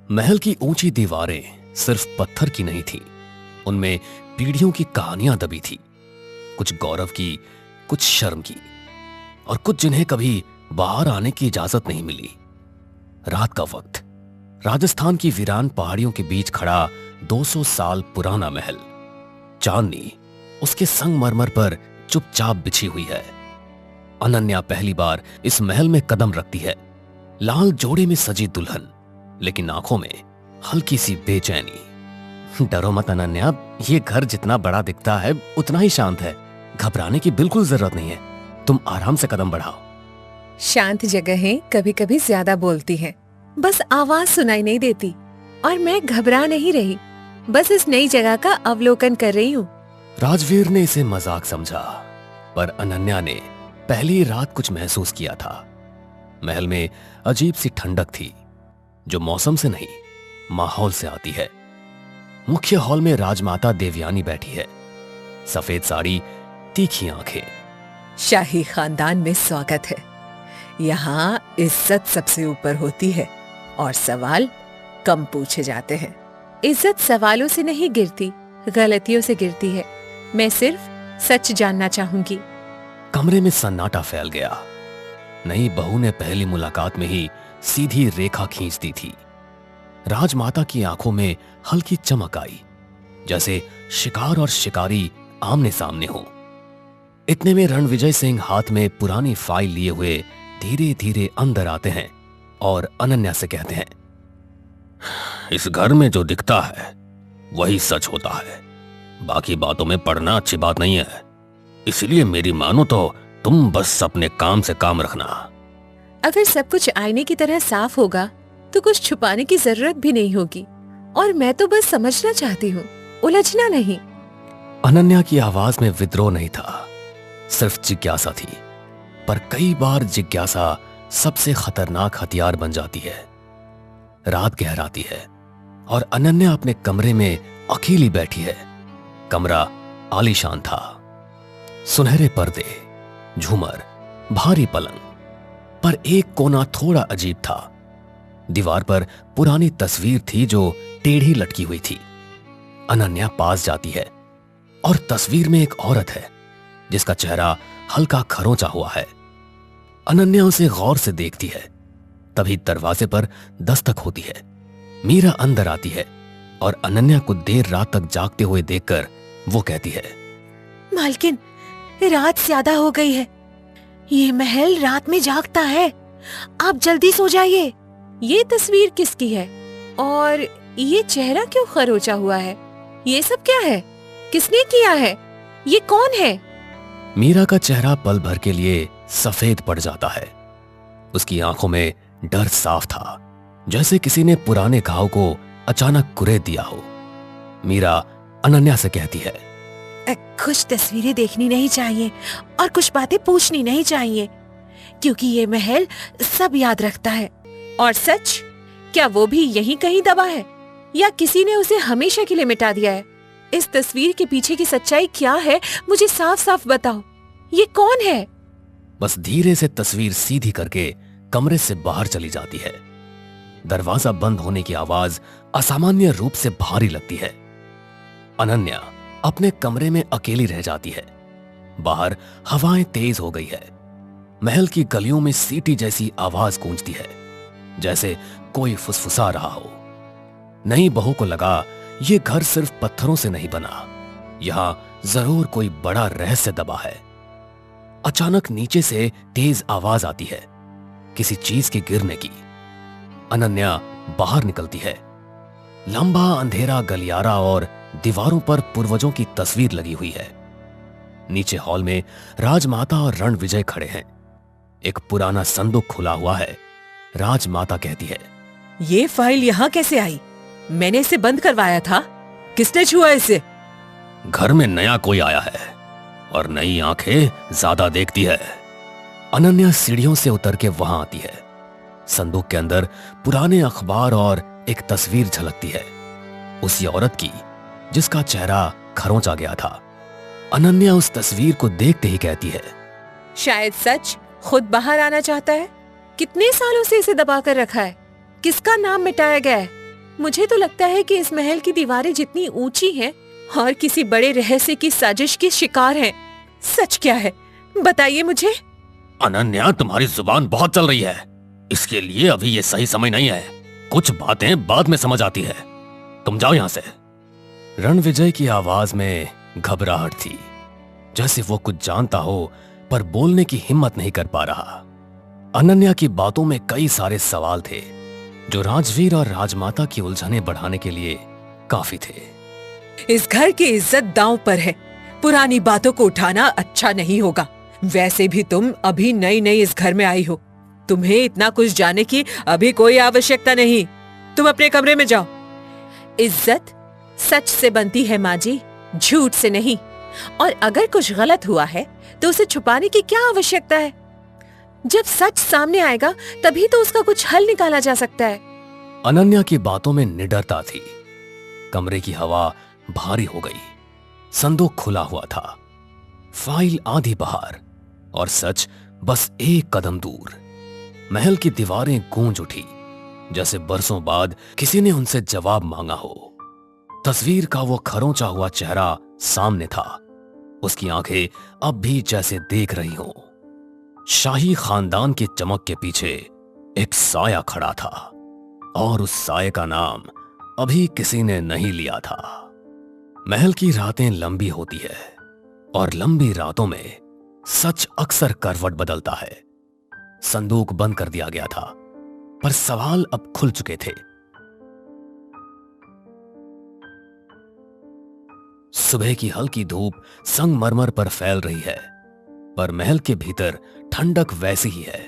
महल की ऊंची दीवारें सिर्फ पत्थर की नहीं थी, उनमें पीढ़ियों की कहानियां दबी थी। कुछ गौरव की, कुछ शर्म की, और कुछ जिन्हें कभी बाहर आने की इजाजत नहीं मिली। रात का वक्त, राजस्थान की वीरान पहाड़ियों के बीच खड़ा 200 साल पुराना महल। चांदनी उसके संगमरमर पर चुपचाप बिछी हुई है। अनन्या पहली बार इस महल में कदम रखती है। लाल जोड़े में सजी दुल्हन, लेकिन आंखों में हल्की सी बेचैनी। डरो मत अनन्या, ये घर जितना बड़ा दिखता है उतना ही शांत है। घबराने की बिल्कुल जरूरत नहीं है, तुम आराम से कदम बढ़ाओ। शांत जगहें कभी कभी ज्यादा बोलती हैं, बस आवाज सुनाई नहीं देती। और मैं घबरा नहीं रही, बस इस नई जगह का अवलोकन कर रही हूँ। राजवीर ने इसे मजाक समझा, पर अनन्या ने पहली रात कुछ महसूस किया था। महल में अजीब सी ठंडक थी, जो मौसम से नहीं, माहौल से आती है। मुख्य हॉल में राजमाता देवयानी बैठी है। सफेद साड़ी, तीखी आंखें। शाही खानदान में स्वागत है। यहाँ इज्जत सबसे ऊपर होती है और सवाल कम पूछे जाते हैं। इज्जत सवालों से नहीं गिरती, गलतियों से गिरती है। मैं सिर्फ सच जानना चाहूंगी। कमरे में सन्नाटा फैल गया। नई बहू ने पहली मुलाकात में ही सीधी रेखा खींच दी थी। राजमाता की आंखों में हल्की चमक आई, जैसे शिकार और शिकारी आमने सामने हो। इतने में रणविजय सिंह हाथ में पुरानी फाइल लिए हुए धीरे धीरे अंदर आते हैं और अनन्या से कहते हैं, इस घर में जो दिखता है वही सच होता है। बाकी बातों में पढ़ना अच्छी बात नहीं है, इसलिए मेरी मानो तो तुम बस अपने काम से काम रखना। अगर सब कुछ आईने की तरह साफ होगा तो कुछ छुपाने की जरूरत भी नहीं होगी। और मैं तो बस समझना चाहती हूँ, उलझना नहीं। अनन्या की आवाज में विद्रोह नहीं था, सिर्फ जिज्ञासा थी। पर कई बार जिज्ञासा सबसे खतरनाक हथियार बन जाती है। रात गहराती है और अनन्या अपने कमरे में अकेली बैठी है। कमरा आलीशान था। सुनहरे पर्दे, झूमर, भारी पलंग, पर एक कोना थोड़ा अजीब था। दीवार पर पुरानी तस्वीर थी जो टेढ़ी लटकी हुई थी। अनन्या पास जाती है और तस्वीर में एक औरत है जिसका चेहरा हल्का खरोंचा हुआ है। अनन्या उसे गौर से देखती है। तभी दरवाजे पर दस्तक होती है। मीरा अंदर आती है और अनन्या को देर रात तक जागते हुए देखकर वो कहती है, मालकिन, रात ज्यादा हो गई है। ये महल रात में जागता है, आप जल्दी सो जाइए। ये तस्वीर किसकी है और ये चेहरा क्यों खरोचा हुआ है? ये सब क्या है? किसने किया है? ये कौन है? मीरा का चेहरा पल भर के लिए सफेद पड़ जाता है। उसकी आंखों में डर साफ था, जैसे किसी ने पुराने घाव को अचानक कुरेद दिया हो। मीरा अनन्या से कहती है, कुछ तस्वीरें देखनी नहीं चाहिए और कुछ बातें पूछनी नहीं चाहिए, क्योंकि ये महल सब याद रखता है। और सच, क्या वो भी यहीं कहीं दबा है या किसी ने उसे हमेशा के लिए मिटा दिया है? इस तस्वीर के पीछे की सच्चाई क्या है, मुझे साफ साफ बताओ। ये कौन है? बस धीरे से तस्वीर सीधी करके कमरे से बाहर चली जाती है। दरवाजा बंद होने की आवाज असामान्य रूप से भारी लगती है। अनन्या अपने कमरे में अकेली रह जाती है। बाहर हवाएं तेज हो गई है। महल की गलियों में सीटी जैसी आवाज गूंजती है, जैसे कोई फुसफुसा रहा हो। नई बहू को लगा ये घर सिर्फ पत्थरों से नहीं बना, यहां जरूर कोई बड़ा रहस्य दबा है। अचानक नीचे से तेज आवाज आती है, किसी चीज के गिरने की। अनन्या बाहर निकलती है। लंबा अंधेरा गलियारा और दीवारों पर पूर्वजों की तस्वीर लगी हुई है। नीचे हॉल में राजमाता और रणविजय खड़े हैं। एक पुराना संदूक खुला हुआ है। राजमाता कहती है, ये फाइल यहाँ कैसे आई? मैंने इसे बंद करवाया था। किसने छुआ इसे? घर में नया कोई आया है और नई आंखें ज्यादा देखती है। अनन्या सीढ़ियों से उतर के वहां आती है। संदूक के अंदर पुराने अखबार और एक तस्वीर झलकती है, उसी औरत की जिसका चेहरा खरोंचा गया था। अनन्या उस तस्वीर को देखते ही कहती है, शायद सच खुद बाहर आना चाहता है। कितने सालों से इसे दबाकर रखा है? किसका नाम मिटाया गया है? मुझे तो लगता है कि इस महल की दीवारें जितनी ऊंची हैं और किसी बड़े रहस्य की साजिश की शिकार हैं। सच क्या है, बताइए मुझे। अनन्या, तुम्हारी जुबान बहुत चल रही है। इसके लिए अभी ये सही समय नहीं है। कुछ बातें बाद में समझ आती है। तुम जाओ यहां से। रणविजय की आवाज में घबराहट थी, जैसे वो कुछ जानता हो पर बोलने की हिम्मत नहीं कर पा रहा। अनन्या की बातों में कई सारे सवाल थे जो राजवीर और राजमाता की उलझनें बढ़ाने के लिए काफी थे। इस घर की इज्जत दांव पर है। पुरानी बातों को उठाना अच्छा नहीं होगा। वैसे भी तुम अभी नई नई इस घर में आई हो। तुम्हें इतना कुछ जानने की अभी कोई आवश्यकता नहीं। तुम अपने कमरे में जाओ। इज्जत सच से बनती है माँ जी, झूठ से नहीं। और अगर कुछ गलत हुआ है तो उसे छुपाने की क्या आवश्यकता है? जब सच सामने आएगा तभी तो उसका कुछ हल निकाला जा सकता है। अनन्या की बातों में निडरता थी। कमरे की हवा भारी हो गई। संदूक खुला हुआ था, फाइल आधी बाहर और सच बस एक कदम दूर। महल की दीवारें गूंज उठी, जैसे बरसों बाद किसी ने उनसे जवाब मांगा हो। तस्वीर का वो खरोंचा हुआ चेहरा सामने था। उसकी आंखें अब भी जैसे देख रही हों। शाही खानदान की चमक के पीछे एक साया खड़ा था और उस साये का नाम अभी किसी ने नहीं लिया था। महल की रातें लंबी होती है और लंबी रातों में सच अक्सर करवट बदलता है। संदूक बंद कर दिया गया था, पर सवाल अब खुल चुके थे। सुबह की हल्की धूप संगमरमर पर फैल रही है, पर महल के भीतर ठंडक वैसी ही है।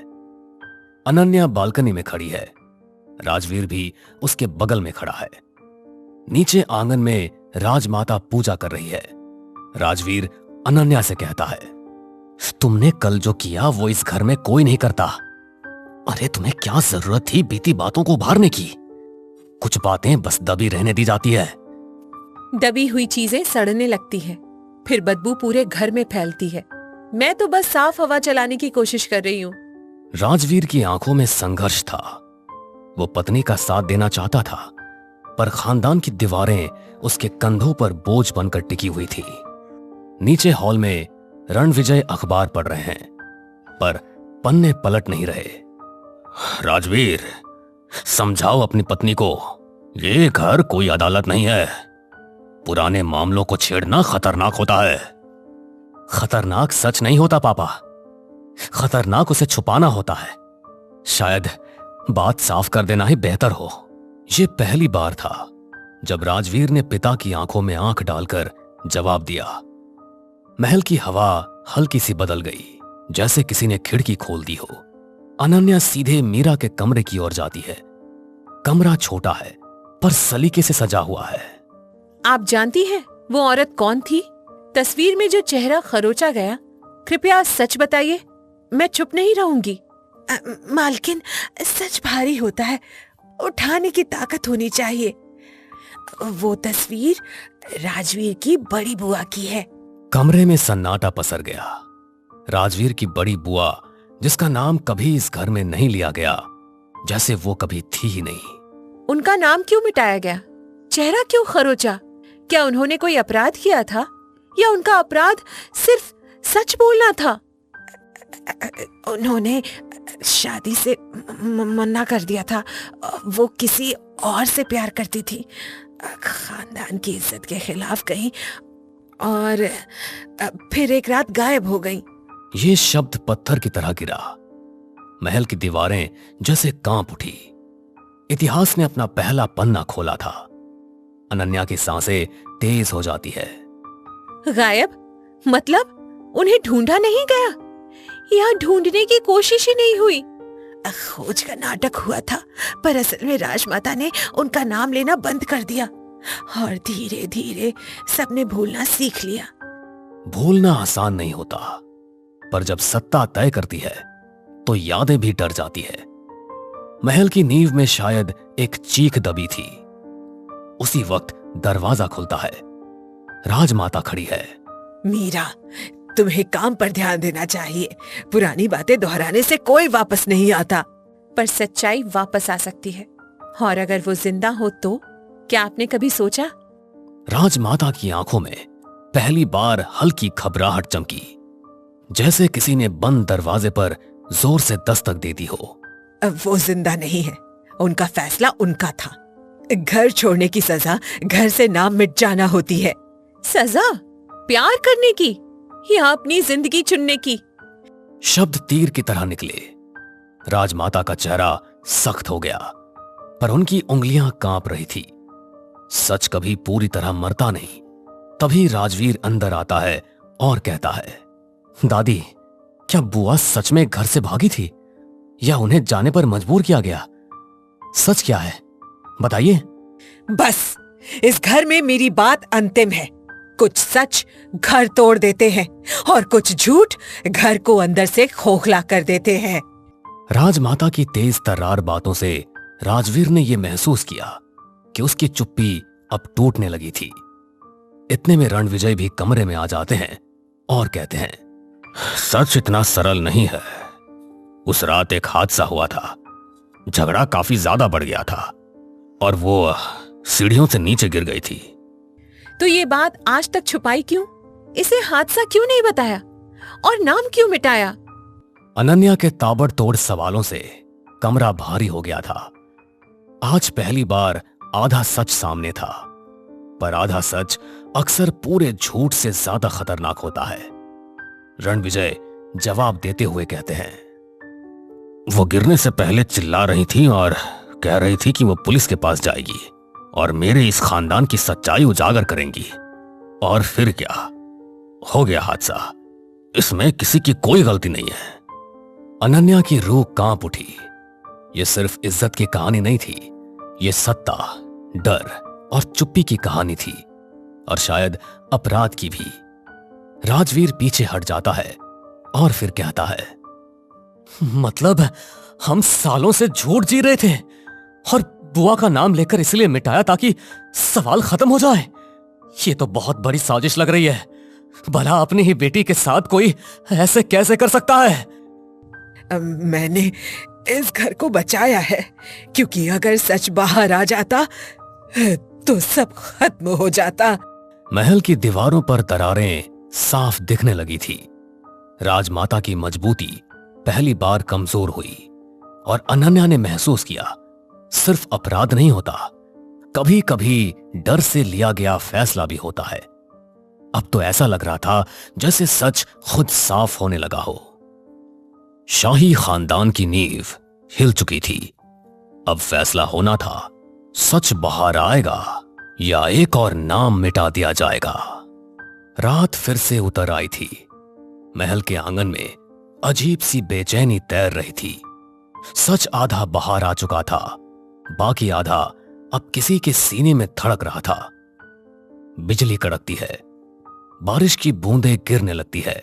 अनन्या बालकनी में खड़ी है। राजवीर भी उसके बगल में खड़ा है। नीचे आंगन में राजमाता पूजा कर रही है। राजवीर अनन्या से कहता है, तुमने कल जो किया वो इस घर में कोई नहीं करता। अरे तुम्हें क्या जरूरत थी बीती बातों को उभारने की? कुछ बातें बस दबी रहने दी जाती है। दबी हुई चीजें सड़ने लगती हैं, फिर बदबू पूरे घर में फैलती है। मैं तो बस साफ हवा चलाने की कोशिश कर रही हूँ। राजवीर की आंखों में संघर्ष था। वो पत्नी का साथ देना चाहता था, पर खानदान की दीवारें उसके कंधों पर बोझ बनकर टिकी हुई थी। नीचे हॉल में रणविजय अखबार पढ़ रहे हैं, पर पन्ने पलट नहीं रहे। राजवीर, समझाओ अपनी पत्नी को, ये घर कोई अदालत नहीं है। पुराने मामलों को छेड़ना खतरनाक होता है। खतरनाक सच नहीं होता पापा, खतरनाक उसे छुपाना होता है। शायद बात साफ कर देना ही बेहतर हो। यह पहली बार था जब राजवीर ने पिता की आंखों में आंख डालकर जवाब दिया। महल की हवा हल्की सी बदल गई, जैसे किसी ने खिड़की खोल दी हो। अनन्या सीधे मीरा के कमरे की ओर जाती है। कमरा छोटा है, पर सलीके से सजा हुआ है। आप जानती हैं वो औरत कौन थी? तस्वीर में जो चेहरा खरोचा गया, कृपया सच बताइए, मैं चुप नहीं रहूंगी। मालकिन, सच भारी होता है, उठाने की ताकत होनी चाहिए। वो तस्वीर राजवीर की बड़ी बुआ की है। कमरे में सन्नाटा पसर गया। राजवीर की बड़ी बुआ, जिसका नाम कभी इस घर में नहीं लिया गया, जैसे वो कभी थी ही नहीं। उनका नाम क्यों मिटाया गया? चेहरा क्यों खरोचा? क्या उन्होंने कोई अपराध किया था, या उनका अपराध सिर्फ सच बोलना था? उन्होंने शादी से मना कर दिया था। वो किसी और से प्यार करती थी, खानदान की इज्जत के खिलाफ गई और फिर एक रात गायब हो गई। ये शब्द पत्थर की तरह गिरा। महल की दीवारें जैसे कांप उठी। इतिहास ने अपना पहला पन्ना खोला था। अनन्या की सांसें तेज हो जाती है। गायब मतलब उन्हें ढूंढा नहीं गया, या ढूंढने की कोशिश ही नहीं हुई? खोज का नाटक हुआ था, पर असल में राजमाता ने उनका नाम लेना बंद कर दिया और धीरे धीरे सबने भूलना सीख लिया। भूलना आसान नहीं होता, पर जब सत्ता तय करती है तो यादें भी डर जाती है। महल की नींव में शायद एक चीख दबी थी। उसी वक्त दरवाजा खुलता है। राजमाता खड़ी है। मीरा, तुम्हें काम पर ध्यान देना चाहिए। पुरानी बातें दोहराने से कोई वापस नहीं आता, पर सच्चाई वापस आ सकती है। और अगर वो जिंदा हो तो क्या आपने कभी सोचा? राजमाता की आंखों में पहली बार हल्की घबराहट चमकी, जैसे किसी ने बंद दरवाजे पर जोर से दस्तक दे दी हो। वो जिंदा नहीं है, उनका फैसला उनका था। घर छोड़ने की सजा घर से नाम मिट जाना होती है। सजा प्यार करने की या अपनी जिंदगी चुनने की? शब्द तीर की तरह निकले। राजमाता का चेहरा सख्त हो गया, पर उनकी उंगलियां कांप रही थी। सच कभी पूरी तरह मरता नहीं। तभी राजवीर अंदर आता है और कहता है, दादी, क्या बुआ सच में घर से भागी थी या उन्हें जाने पर मजबूर किया गया? सच क्या है, बताइए। बस इस घर में मेरी बात अंतिम है। कुछ सच घर तोड़ देते हैं और कुछ झूठ घर को अंदर से खोखला कर देते हैं। राजमाता की तेज तर्रार बातों से राजवीर ने यह महसूस किया कि उसकी चुप्पी अब टूटने लगी थी। इतने में रणविजय भी कमरे में आ जाते हैं और कहते हैं, सच इतना सरल नहीं है। उस रात एक हादसा हुआ था। झगड़ा काफी ज्यादा बढ़ गया था और वो सीढ़ियों से नीचे गिर गई थी। तो ये बात आज तक छुपाई क्यों? इसे हादसा क्यों नहीं बताया और नाम क्यों मिटाया? अनन्या के ताबड़तोड़ सवालों से कमरा भारी हो गया था। आज पहली बार आधा सच सामने था, पर आधा सच अक्सर पूरे झूठ से ज्यादा खतरनाक होता है। रणविजय जवाब देते हुए कहते हैं, वो गिरने से पहले चिल्ला रही थी और कह रही थी कि वो पुलिस के पास जाएगी और मेरे इस खानदान की सच्चाई उजागर करेंगी। और फिर क्या हो गया हादसा। इसमें किसी की कोई गलती नहीं है। अनन्या की रूह कांप उठी। यह सिर्फ इज्जत की कहानी नहीं थी, यह सत्ता, डर और चुप्पी की कहानी थी, और शायद अपराध की भी। राजवीर पीछे हट जाता है और फिर कहता है, मतलब हम सालों से झूठ जी रहे थे और बुआ का नाम लेकर इसलिए मिटाया ताकि सवाल खत्म हो जाए। ये तो बहुत बड़ी साजिश लग रही है। भला अपनी ही बेटी के साथ कोई ऐसे कैसे कर सकता है? मैंने इस घर को बचाया है, क्योंकि अगर सच बाहर आ जाता तो सब खत्म हो जाता। महल की दीवारों पर दरारें साफ दिखने लगी थी। राजमाता की मजबूती पहली बार कमजोर हुई और अनन्या ने महसूस किया, सिर्फ अपराध नहीं होता, कभी कभी डर से लिया गया फैसला भी होता है। अब तो ऐसा लग रहा था जैसे सच खुद साफ होने लगा हो। शाही खानदान की नींव हिल चुकी थी। अब फैसला होना था, सच बाहर आएगा या एक और नाम मिटा दिया जाएगा। रात फिर से उतर आई थी। महल के आंगन में अजीब सी बेचैनी तैर रही थी। सच आधा बाहर आ चुका था, बाकी आधा अब किसी के सीने में धड़क रहा था। बिजली कड़कती है, बारिश की बूंदें गिरने लगती है।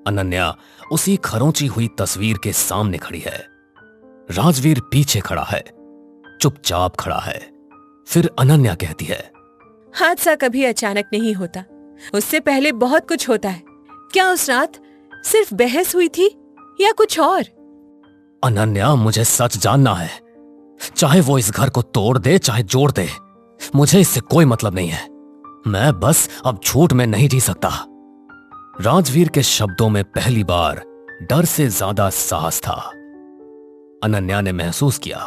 अनन्या उसी खरोंची हुई तस्वीर के सामने खड़ी है। राजवीर पीछे खड़ा है, चुपचाप खड़ा है। फिर अनन्या कहती है, हादसा कभी अचानक नहीं होता, उससे पहले बहुत कुछ होता है। क्या उस रात सिर्फ बहस हुई थी या कुछ और? अनन्या, मुझे सच जानना है। चाहे वो इस घर को तोड़ दे चाहे जोड़ दे, मुझे इससे कोई मतलब नहीं है। मैं बस अब झूठ में नहीं जी सकता। राजवीर के शब्दों में पहली बार डर से ज्यादा साहस था। अनन्या ने महसूस किया,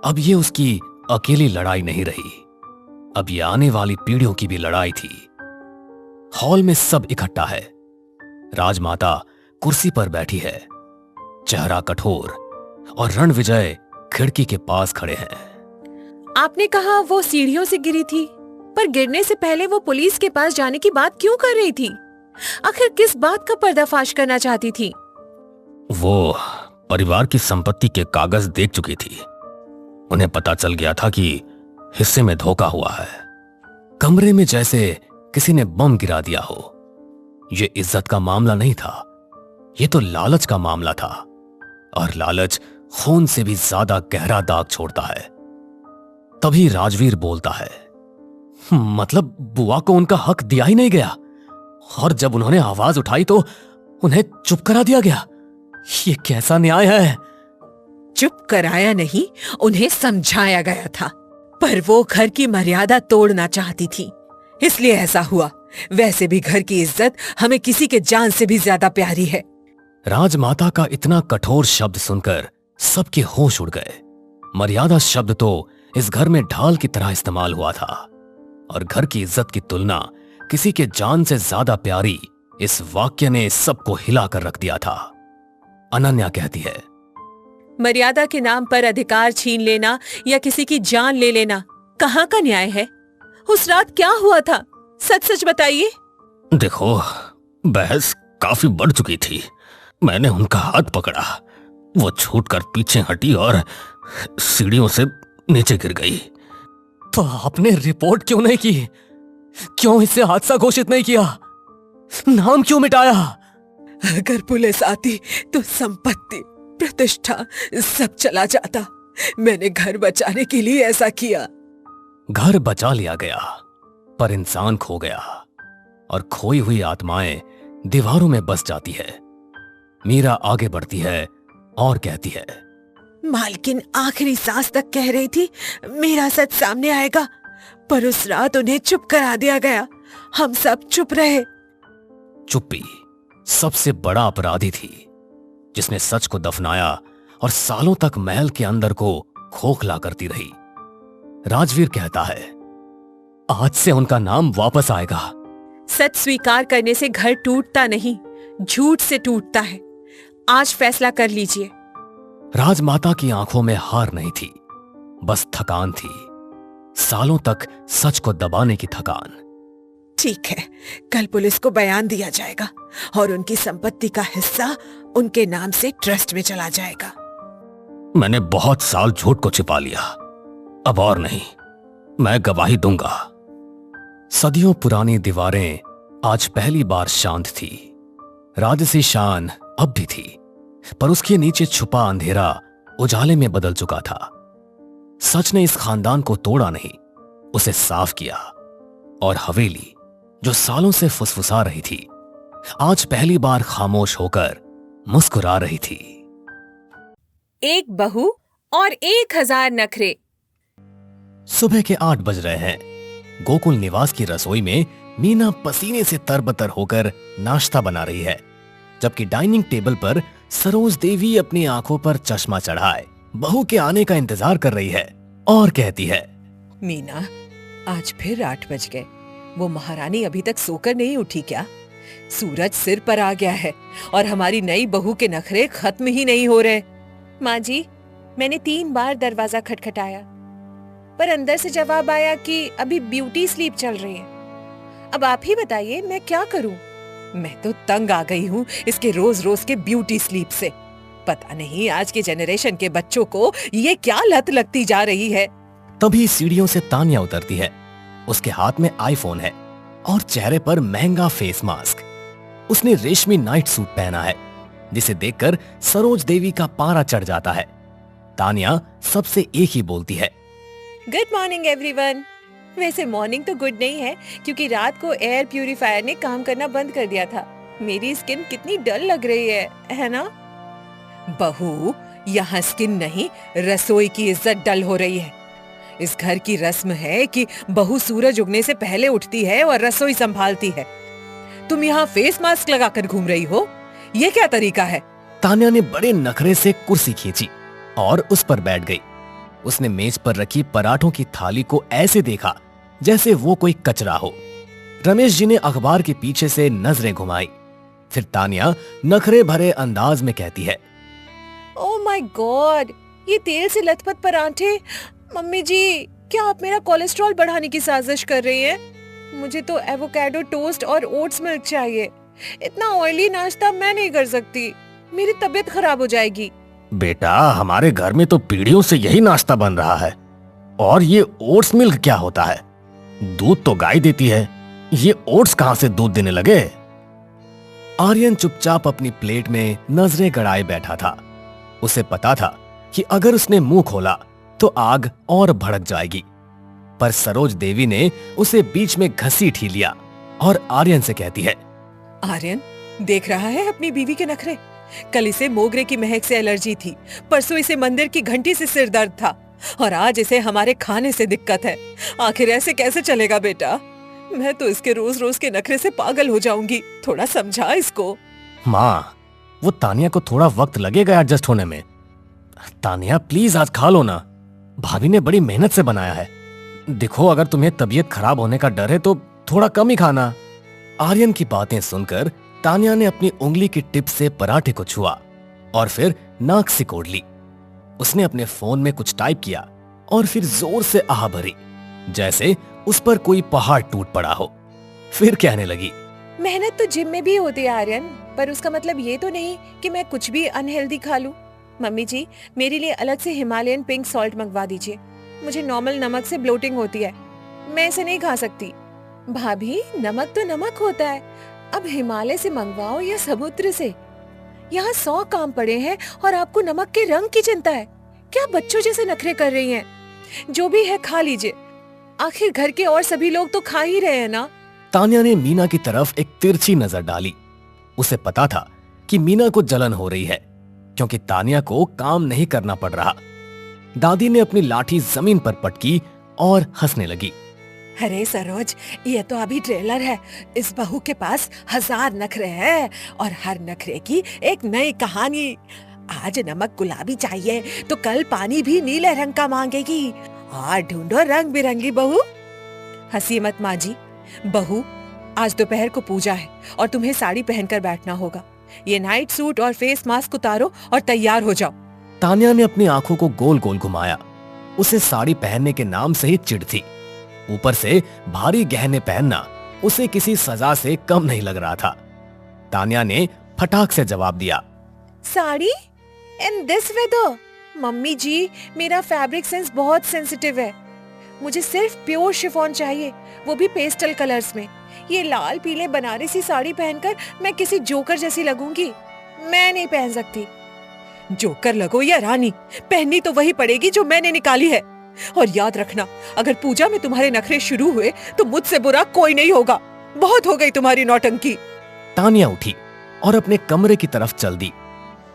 अब ये उसकी अकेली लड़ाई नहीं रही, अब ये आने वाली पीढ़ियों की भी लड़ाई थी। हॉल में सब इकट्ठा है। राजमाता कुर्सी पर बैठी है, चेहरा कठोर, और रणविजय खिड़की के पास खड़े हैं। आपने कहा वो सीढ़ियों से गिरी थी, पर गिरने से पहले वो पुलिस के पास जाने की बात क्यों कर रही थी? आखिर किस बात का पर्दाफाश करना चाहती थी? वो परिवार की संपत्ति के कागज देख चुकी थी। उन्हें पता चल गया था कि हिस्से में धोखा हुआ है। कमरे में जैसे किसी ने बम गिरा दिया हो। यह इज्जत का मामला नहीं था, यह तो लालच का मामला था, और लालच खून से भी ज्यादा गहरा दाग छोड़ता है। तभी राजवीर बोलता है, मतलब बुआ को उनका हक दिया ही नहीं गया, और जब उन्होंने आवाज उठाई तो उन्हें चुप करा दिया गया। ये कैसा न्याय है? चुप कराया नहीं, उन्हें समझाया गया था। पर वो घर की मर्यादा तोड़ना चाहती थी, इसलिए ऐसा हुआ। वैसे भी घर की इज्जत हमें किसी के जान से भी ज्यादा प्यारी है। राजमाता का इतना कठोर शब्द सुनकर सबके होश उड़ गए। मर्यादा शब्द तो इस घर में ढाल की तरह इस्तेमाल हुआ था और घर की इज्जत की तुलना किसी के जान से ज्यादा प्यारी इस वाक्य ने सबको हिलाकर रख दिया था। अनन्या कहती है, मर्यादा के नाम पर अधिकार छीन लेना या किसी की जान ले लेना कहाँ का न्याय है? उस रात क्या हुआ था, सच सच बताइए। देखो, बहस काफी बढ़ चुकी थी। मैंने उनका हाथ पकड़ा, वो छूटकर पीछे हटी और सीढ़ियों से नीचे गिर गई। तो आपने रिपोर्ट क्यों नहीं की? क्यों इसे हादसा घोषित नहीं किया? नाम क्यों मिटाया? अगर पुलिस आती तो संपत्ति, प्रतिष्ठा सब चला जाता। मैंने घर बचाने के लिए ऐसा किया। घर बचा लिया गया, पर इंसान खो गया और खोई हुई आत्माएं दीवारों में बस जाती है। मीरा आगे बढ़ती है और कहती है, मालकिन आखिरी सांस तक कह रही थी मेरा सच सामने आएगा, पर उस रात उन्हें चुप करा दिया गया। हम सब चुप रहे। चुप्पी सबसे बड़ा अपराधी थी, जिसने सच को दफनाया और सालों तक महल के अंदर को खोखला करती रही। राजवीर कहता है, आज से उनका नाम वापस आएगा। सच स्वीकार करने से घर टूटता नहीं, झूठ से टूटता है। आज फैसला कर लीजिए। राजमाता की आंखों में हार नहीं थी, बस थकान थी, सालों तक सच को दबाने की थकान। ठीक है, कल पुलिस को बयान दिया जाएगा और उनकी संपत्ति का हिस्सा उनके नाम से ट्रस्ट में चला जाएगा। मैंने बहुत साल झूठ को छिपा लिया, अब और नहीं, मैं गवाही दूंगा। सदियों पुरानी दीवारें आज पहली बार शांत थी। राजसी शान अब भी थी, पर उसके नीचे छुपा अंधेरा उजाले में बदल चुका था। सच ने इस खानदान को तोड़ा नहीं, उसे साफ किया और हवेली जो सालों से फुसफुसा रही थी, आज पहली बार खामोश होकर मुस्कुरा रही थी। एक बहू और 1000 नखरे। सुबह के 8 बज रहे हैं। गोकुल निवास की रसोई में मीना पसीने से तरबतर होकर नाश्ता बना रही है, जबकि डाइनिंग टेबल पर सरोज देवी अपनी आंखों पर चश्मा चढ़ाए बहू के आने का इंतजार कर रही है और कहती है, मीना, आज फिर 8 बज गए। वो महारानी अभी तक सोकर नहीं उठी क्या? सूरज सिर पर आ गया है और हमारी नई बहू के नखरे खत्म ही नहीं हो रहे। माँ जी, मैंने 3 बार दरवाजा खटखटाया, पर अंदर से जवाब आया कि अभी ब्यूटी स्लीप चल रही है। अब आप ही बताइए, मैं क्या करूं? मैं तो तंग आ गई हूँ इसके रोज रोज के ब्यूटी स्लीप से। पता नहीं आज के जनरेशन के बच्चों को ये क्या लत लगती जा रही है। तभी सीढ़ियों से तानिया उतरती है। उसके हाथ में आईफोन है और चेहरे पर महंगा फेस मास्क। उसने रेशमी नाइट सूट पहना है, जिसे देखकर सरोज देवी का पारा चढ़ जाता है। तानिया सबसे एक ही बोलती है, गुड मॉर्निंग एवरीवन। वैसे मॉर्निंग तो गुड नहीं है, क्योंकि रात को एयर प्यूरिफायर ने काम करना बंद कर दिया था। मेरी स्किन कितनी डल लग रही है ना? बहू, यहाँ स्किन नहीं, रसोई की इज्जत डल हो रही है। इस घर की रस्म है कि बहू सूरज उगने से पहले उठती है और रसोई संभालती है। तुम यहाँ फेस मास्क लगाकर घूम रही हो, ये क्या तरीका है? तानिया ने बड़े नखरे से कुर्सी खींची और उस पर बैठ गई। उसने मेज पर रखी पराठों की थाली को ऐसे देखा जैसे वो कोई कचरा हो। रमेश जी ने अखबार के पीछे से नजरें घुमाई। फिर तानिया नखरे भरे अंदाज में कहती है, ओह माय गॉड, ये तेल से लथपथ पराठे। मम्मी जी, क्या आप मेरा कोलेस्ट्रॉल बढ़ाने की साजिश कर रही हैं? मुझे तो एवोकाडो टोस्ट और ओट्स मिल्क चाहिए। इतना ऑयली नाश्ता मैं नहीं कर सकती, मेरी तबीयत खराब हो जाएगी। बेटा, हमारे घर में तो पीढ़ियों से यही नाश्ता बन रहा है। और ये ओट्स मिल्क क्या होता है? दूध तो गाय देती है, ये ओट्स कहां से दूध देने लगे? आर्यन चुपचाप अपनी प्लेट में नजरें गड़ाए बैठा था। उसे पता था कि अगर उसने मुंह खोला तो आग और भड़क जाएगी, पर सरोज देवी ने उसे बीच में घसीट ही लिया और आर्यन से कहती है, आर्यन, देख रहा है अपनी बीवी के नखरे? कल इसे मोगरे की महक से एलर्जी थी, परसों इसे मंदिर की घंटी से सिर दर्द था, और आज इसे हमारे खाने से दिक्कत है। आखिर ऐसे कैसे चलेगा बेटा? मैं तो इसके रोज रोज के नखरे से पागल हो जाऊंगी। थोड़ा समझा इसको। माँ, वो तानिया को थोड़ा वक्त लगेगा एडजस्ट होने में। तानिया प्लीज आज खा लो ना, भाभी ने बड़ी मेहनत से बनाया है। देखो, अगर तुम्हें तबीयत खराब होने का डर है तो थोड़ा कम ही खाना। आर्यन की बातें सुनकर तानिया ने अपनी उंगली की टिप से पराठे को छुआ और फिर नाक सिकोड़ ली। उसने अपने फोन में कुछ टाइप किया और फिर जोर से आह भरी, जैसे उस पर कोई पहाड़ टूट पड़ा हो। फिर कहने लगी, मेहनत तो जिम में भी होती है आर्यन, पर उसका मतलब ये तो नहीं कि मैं कुछ भी अनहेल्दी खा लूं। मम्मी जी, मेरे लिए अलग से हिमालयन पिंक सॉल्ट मंगवा दीजिए। मुझे नॉर्मल नमक से ब्लोटिंग होती है, मैं इसे नहीं खा सकती। भाभी, नमक तो नमक होता है, अब हिमालय से मंगवाओ या समुद्र से। यहाँ 100 काम पड़े हैं और आपको नमक के रंग की चिंता है। क्या बच्चों जैसे नखरे कर रही हैं? जो भी है खा लीजिए, आखिर घर के और सभी लोग तो खा ही रहे हैं ना। तानिया ने मीना की तरफ एक तिरछी नजर डाली। उसे पता था कि मीना को जलन हो रही है, क्योंकि तानिया को काम नहीं करना पड़ रहा। दादी ने अपनी लाठी जमीन पर पटकी और हंसने लगी। अरे सरोज, ये तो अभी ट्रेलर है। इस बहू के पास 1000 नखरे हैं और हर नखरे की एक नई कहानी। आज नमक गुलाबी चाहिए तो कल पानी भी नीले रंग का मांगेगी। और ढूंढो रंग बिरंगी बहू। हंसी मत माँ जी। बहू, आज दोपहर को पूजा है और तुम्हें साड़ी पहनकर बैठना होगा। ये नाइट सूट और फेस मास्क उतारो और तैयार हो जाओ। तानिया ने अपनी आंखों को गोल गोल घुमाया। उसे साड़ी पहनने के नाम से ही चिढ़ थी। ऊपर से भारी गहने पहनना उसे किसी सजा से कम नहीं लग रहा था। तानिया ने फटाक से जवाब दिया, sari in this weather? Mummy ji, मेरा फैब्रिक सेंस बहुत सेंसिटिव है। मुझे सिर्फ प्योर शिफॉन चाहिए, वो भी पेस्टल कलर्स में। ये लाल पीले बनारसी साड़ी पहनकर मैं किसी जोकर जैसी लगूंगी। मैं नहीं पहन सकती। जोकर लगो या रानी, पहननी तो वही पड़ेगी जो मैंने निकाली है। और याद रखना, अगर पूजा में तुम्हारे नखरे शुरू हुए तो मुझसे बुरा कोई नहीं होगा। बहुत हो गई तुम्हारी नौटंकी। तानिया उठी और अपने कमरे की तरफ चल दी,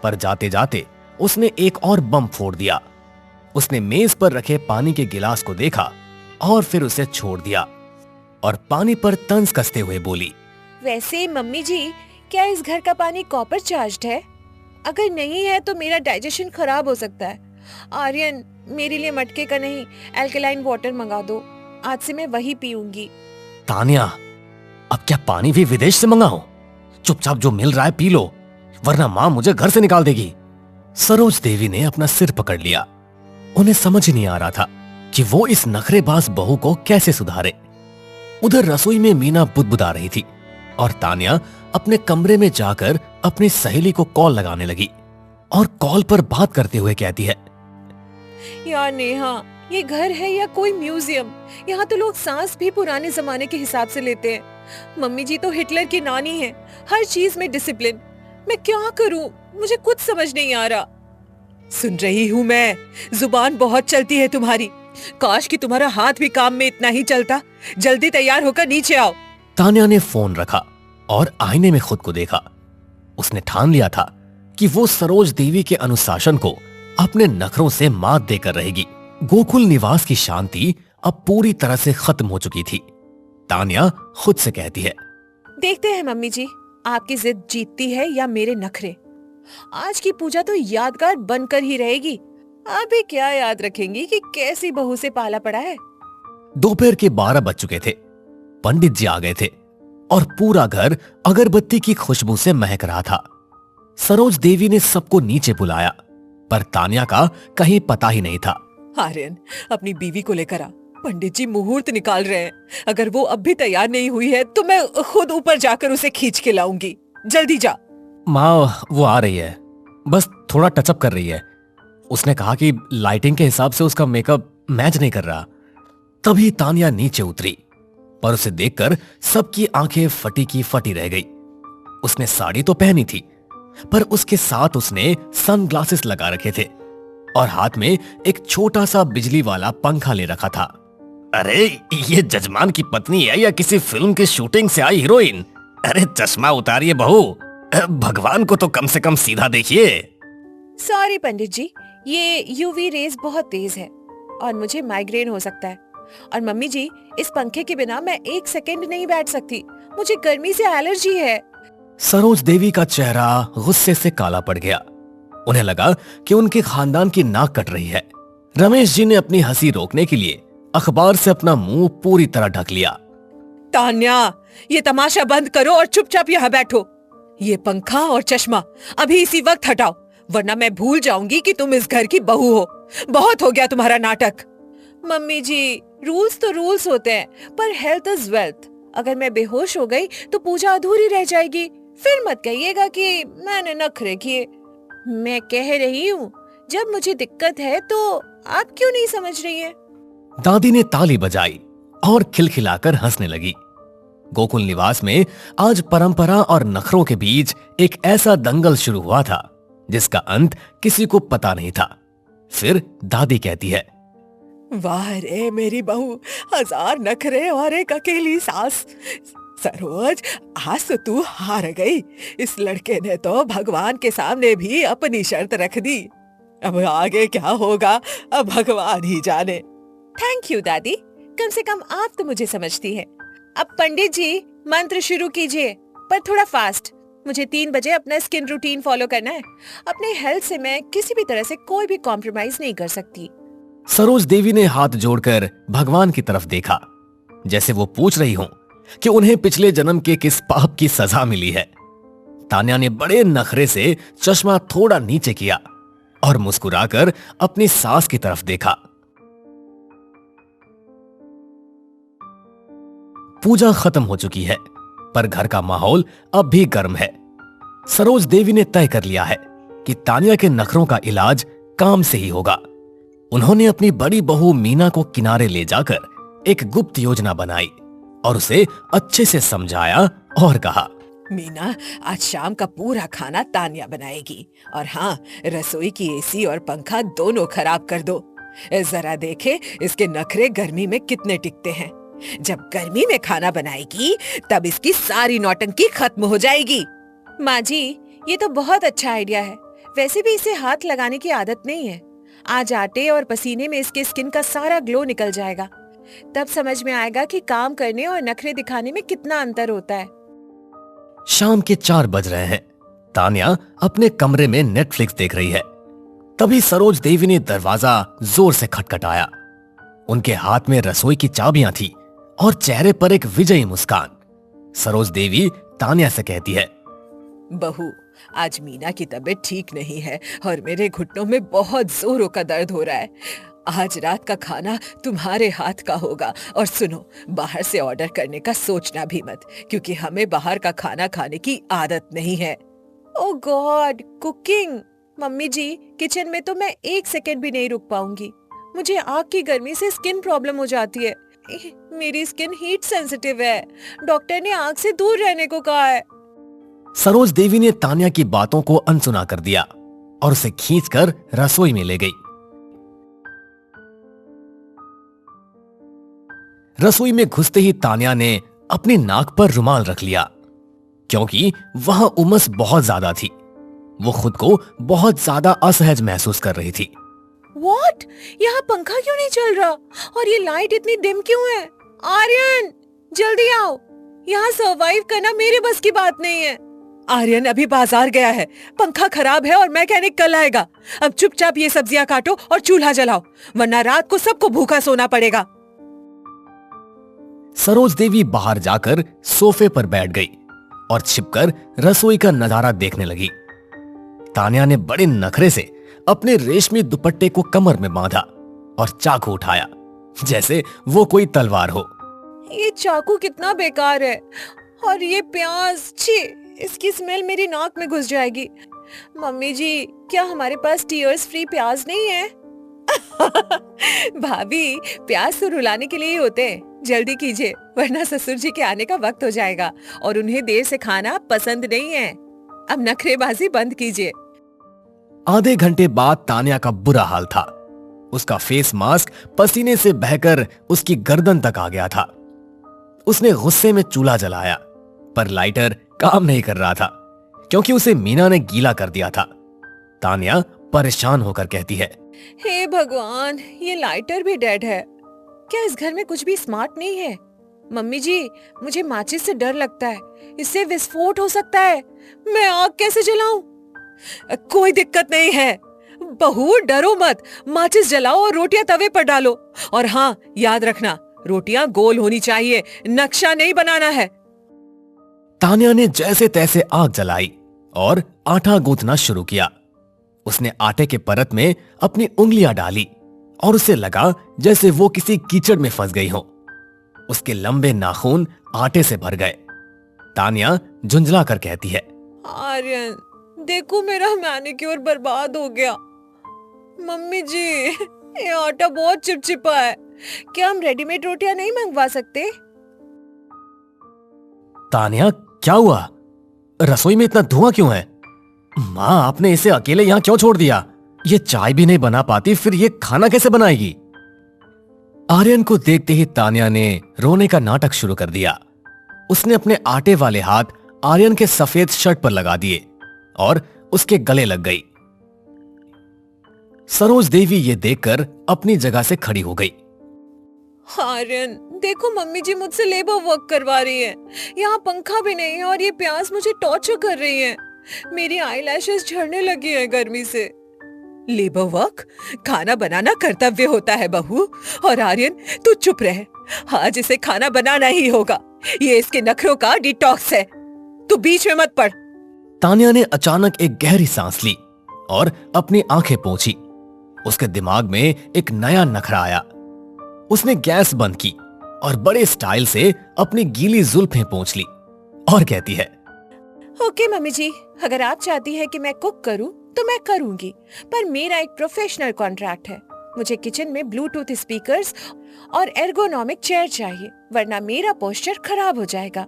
पर जाते जाते उसने एक और बम फोड़ दिया। उसने मेज पर रखे पानी के गिलास को देखा और फिर उसे छोड़ दिया और पानी पर तंज कसते हुए बोली, वैसे मम्मी जी, क्या इस घर का पानी कॉपर चार्ज्ड है? अगर नहीं है तो मेरा डाइजेशन खराब हो सकता है। आर्यन, मेरे लिए मटके का नहीं, एल्कलाइन वाटर मंगा दो। आज से मैं वही पीऊंगी। तानिया, अब क्या पानी भी विदेश से मंगाओ? चुपचाप जो मिल रहा है पी लो, वरना माँ मुझे घर से निकाल देगी। सरोज देवी ने अपना सिर पकड़ लिया। उन्हें समझ नहीं आ रहा था कि वो इस नखरेबाज बहू को कैसे सुधारे। उधर रसोई में मीना बुदबुदा रही थी और तानिया अपने कमरे में जाकर अपनी सहेली को कॉल लगाने लगी और कॉल पर बात करते हुए कहती है, यार नेहा, ये घर है या कोई म्यूजियम? यहाँ तो लोग सांस भी पुराने जमाने के हिसाब से लेते हैं। मम्मी जी तो हिटलर की नानी है, हर चीज में डिसिप्लिन। मैं क्या करूं? मुझे कुछ समझ नहीं आ रहा। सुन रही हूँ मैं, जुबान बहुत चलती है तुम्हारी। काश कि तुम्हारा हाथ भी काम में इतना ही चलता। जल्दी तैयार होकर नीचे आओ। तानिया ने फोन रखा और आईने में खुद को देखा। उसने ठान लिया था कि वो सरोज देवी के अनुशासन को अपने नखरों से मात देकर रहेगी। गोकुल निवास की शांति अब पूरी तरह से खत्म हो चुकी थी। तानिया खुद से कहती है, देखते हैं मम्मी जी, आपकी जिद जीतती है या मेरे नखरे। आज की पूजा तो यादगार बनकर ही रहेगी। अभी क्या याद रखेंगी कि कैसी बहू से पाला पड़ा है। दोपहर के 12 बज चुके थे। पंडित जी आ गए थे और पूरा घर अगरबत्ती की खुशबू से महक रहा था। सरोज देवी ने सबको नीचे बुलाया, पर तानिया का कहीं पता ही नहीं था। आर्यन, अपनी बीवी को लेकर आ। पंडित जी मुहूर्त निकाल रहे हैं। अगर वो अब भी तैयार नहीं हुई है तो मैं खुद ऊपर जाकर उसे खींच के लाऊंगी। जल्दी जा। माँ, वो आ रही है, बस थोड़ा टचअप कर रही है। उसने कहा कि लाइटिंग के हिसाब से उसका मेकअप मैच नहीं कर रहा। तभी तानिया नीचे उतरी, पर उसे देखकर सबकी आंखें फटी की फटी रह गई। उसने साड़ी तो पहनी थी, पर उसके साथ उसने सनग्लासेस लगा रखे थे और हाथ में एक छोटा सा बिजली वाला पंखा ले रखा था। अरे, ये जजमान की पत्नी है या किसी फिल्म की शूटिंग से आई हीरोइन? अरे चश्मा उतारिए बहू, भगवान को तो कम से कम सीधा देखिए। सॉरी पंडित जी, ये यूवी रेज बहुत तेज है और मुझे माइग्रेन हो सकता है। और मम्मी जी, इस पंखे के बिना मैं एक सेकंड नहीं बैठ सकती, मुझे गर्मी से एलर्जी है। सरोज देवी का चेहरा गुस्से से काला पड़ गया। उन्हें लगा कि उनके खानदान की नाक कट रही है। रमेश जी ने अपनी हंसी रोकने के लिए अखबार से अपना मुंह पूरी तरह ढक लिया। तान्या, ये तमाशा बंद करो और चुपचाप यहाँ बैठो। ये पंखा और चश्मा अभी इसी वक्त हटाओ, वरना मैं भूल जाऊंगी कि तुम इस घर की बहू हो। बहुत हो गया तुम्हारा नाटक। मम्मी जी, रूल्स तो रूल्स होते हैं, पर हेल्थ इज वेल्थ। अगर मैं बेहोश हो गई तो पूजा अधूरी रह जाएगी। फिर मत कहिएगा कि मैंने नखरे किए। मैं कह रही हूँ, जब मुझे दिक्कत है तो आप क्यों नहीं समझ रही हैं? दादी ने ताली बजाई और खिलखिलाकर हंसने लगी। गोकुल निवास में आज परंपरा और नखरों के बीच एक ऐसा दंगल शुरू हुआ था जिसका अंत किसी को पता नहीं था। फिर दादी कहती है, वाह रे मेरी बहू, 1000 नखरे और एक अकेली सास। सरोज, आज तो तू हार गई। इस लड़के ने तो भगवान के सामने भी अपनी शर्त रख दी। अब आगे क्या होगा, अब भगवान ही जाने। थैंक यू दादी, कम से कम आप तो मुझे समझती हैं। अब पंडित जी, मंत्र शुरू कीजिए, पर थोड़ा फास्ट। मुझे 3 बजे अपना स्किन रूटीन फॉलो करना है। अपने हेल्थ से मैं किसी भी तरह से कोई भी कॉम्प्रोमाइज नहीं कर सकती। सरोज देवी ने हाथ जोड़कर भगवान की तरफ देखा, जैसे वो पूछ रही हो कि उन्हें पिछले जन्म के किस पाप की सजा मिली है। तान्या ने बड़े नखरे से चश्मा थोड़ा नीचे किया और मुस्कुराकर अपनी सास की तरफ देखा। पूजा खत्म हो चुकी है, पर घर का माहौल अब भी गर्म है। सरोज देवी ने तय कर लिया है कि तान्या के नखरों का इलाज काम से ही होगा। उन्होंने अपनी बड़ी बहू मीना को किनारे ले जाकर एक गुप्त योजना बनाई और उसे अच्छे से समझाया और कहा, मीना, आज शाम का पूरा खाना तान्या बनाएगी। और हाँ, रसोई की एसी और पंखा दोनों खराब कर दो। जरा देखे इसके नखरे गर्मी में कितने टिकते हैं। जब गर्मी में खाना बनाएगी तब इसकी सारी नौटंकी खत्म हो जाएगी। माँ जी, ये तो बहुत अच्छा आइडिया है। वैसे भी इसे हाथ लगाने की आदत नहीं है। आज आटे और पसीने में इसके स्किन का सारा ग्लो निकल जाएगा। तब समझ में आएगा कि काम करने और नखरे दिखाने में कितना अंतर होता है। शाम के 4 बज रहे हैं। तान्या अपने कमरे में नेटफ्लिक्स देख रही है। तभी सरोज देवी ने दरवाजा जोर से खटखटाया। उनके हाथ में रसोई की चाबियां थी और चेहरे पर एक विजयी मुस्कान। सरोज देवी तान्या से कहती है, बहू, आज मीना की तबीयत ठीक नहीं है और मेरे घुटनों में बहुत जोरों का दर्द हो रहा है। आज रात का खाना तुम्हारे हाथ का होगा। और सुनो, बाहर से ऑर्डर करने का सोचना भी मत, क्योंकि हमें बाहर का खाना खाने की आदत नहीं है। ओह गॉड, कुकिंग। मम्मी जी, किचन में तो मैं 1 सेकंड भी नहीं रुक पाऊंगी। मुझे आग की गर्मी से स्किन प्रॉब्लम हो जाती है। मेरी स्किन हीट सेंसिटिव है। डॉक्टर ने आग से दूर रहने को कहा है। सरोज देवी ने तान्या की बातों को अनसुना कर दिया और उसे खींचकर रसोई में ले गई। रसोई में घुसते ही तान्या ने अपनी नाक पर रुमाल रख लिया, क्योंकि वहां उमस बहुत ज्यादा थी। वो खुद को बहुत ज्यादा असहज महसूस कर रही थी। What? यहाँ पंखा क्यों नहीं चल रहा? और ये लाइट इतनी डिम क्यों है? आर्यन, जल्दी आओ। यहाँ सरवाइव करना मेरे बस की बात नहीं है। आर्यन अभी बाजार गया है, पंखा खराब है और मैकेनिक कल आएगा। अब चुपचाप ये सब्जियां काटो और चूल्हा जलाओ, वरना रात को सबको भूखा सोना पड़ेगा। सरोज देवी बाहर जाकर सोफे पर बैठ गई और छिपकर रसोई का नजारा देखने लगी। तान्या ने बड़े नखरे से अपने रेशमी दुपट्टे को कमर में बांधा और चाकू उठाया, जैसे वो कोई तलवार हो। ये चाकू कितना बेकार है। और ये प्याज, छी, इसकी स्मेल मेरी नाक में घुस जाएगी। मम्मी जी, क्या हमारे पास टीयर्स फ्री प्याज नहीं है? भाभी, प्याज तो रुलाने के लिए ही होते हैं। जल्दी कीजिए, वरना ससुर जी के आने का वक्त हो जाएगा और उन्हें देर से खाना पसंद नहीं है। अब नखरेबाजी बंद कीजिए। आधे घंटे बाद तान्या का बुरा हाल था। उसका फेस मास्क पसीने से बहकर उसकी गर्दन तक आ गया था। उसने गुस्से में चूल्हा जलाया, पर लाइटर काम नहीं कर रहा था। क्योंकि उसे मीना ने गीला कर दिया था। तान्या परेशान होकर कहती है, हे भगवान, ये लाइटर भी डेड है। क्या इस घर में कुछ भी स्मार्ट नहीं है? मम्मी जी, मुझे माचिस से डर लगता है, इससे विस्फोट हो सकता है। मैं आग कैसे जलाऊं? कोई दिक्कत नहीं है बहू, डरो मत। माचिस जलाओ और रोटियां तवे पर डालो। और हाँ, याद रखना, रोटियां गोल होनी चाहिए, नक्शा नहीं बनाना है। तान्या ने जैसे तैसे आग जलाई और आटा गूंथना शुरू किया। उसने आटे के परत में अपनी उंगलियां डाली और उसे लगा जैसे वो किसी कीचड़ में फंस गई हो। उसके लंबे नाखून आटे से भर गए। तान्या झुंझला कर कहती है, आर्यन, देखो मेरा मैनिक्योर बर्बाद हो गया। मम्मी जी, ये आटा बहुत चिपचिपा है। क्या हम रेडीमेड रोटियां नहीं मंगवा सकते? तान्या, क्या हुआ? रसोई में इतना धुआं क्यों है? माँ, आपने इसे अकेले यहाँ क्यों छोड़ दिया? ये चाय भी नहीं बना पाती, फिर ये खाना कैसे बनाएगी? आर्यन को देखते ही तान्या ने रोने का नाटक शुरू कर दिया। उसने अपने आटे वाले हाथ आर्यन के सफेद शर्ट पर लगा दिए और उसके गले लग गई। सरोज देवी ये देखकर अपनी जगह से खड़ी हो गई। आर्यन, देखो मम्मी जी मुझसे लेबर वर्क करवा रही है। यहाँ पंखा भी नहीं है और ये प्यास मुझे टॉर्चर कर रही है। मेरी आईलैशेस झड़ने लगी है गर्मी से। Labour work? खाना बनाना कर्तव्य होता है बहू। और आर्यन, तू चुप रह। आज इसे खाना बनाना ही होगा। ये इसके नखरों का डिटॉक्स है। तू बीच में मत पड़। तान्या ने अचानक एक गहरी सांस ली और अपनी आंखें पोंछी। उसके दिमाग में एक नया नखरा आया। उसने गैस बंद की और बड़े स्टाइल से अपनी गीली जुल्फें पोंछ ली और कहती है, ओके मम्मी जी, अगर आप चाहती है कि मैं कुक करूं तो मैं करूंगी, पर मेरा एक प्रोफेशनल कॉन्ट्रैक्ट है। मुझे किचन में ब्लूटूथ स्पीकर्स और एर्गोनॉमिक चेयर चाहिए, वरना मेरा पोस्चर खराब हो जाएगा।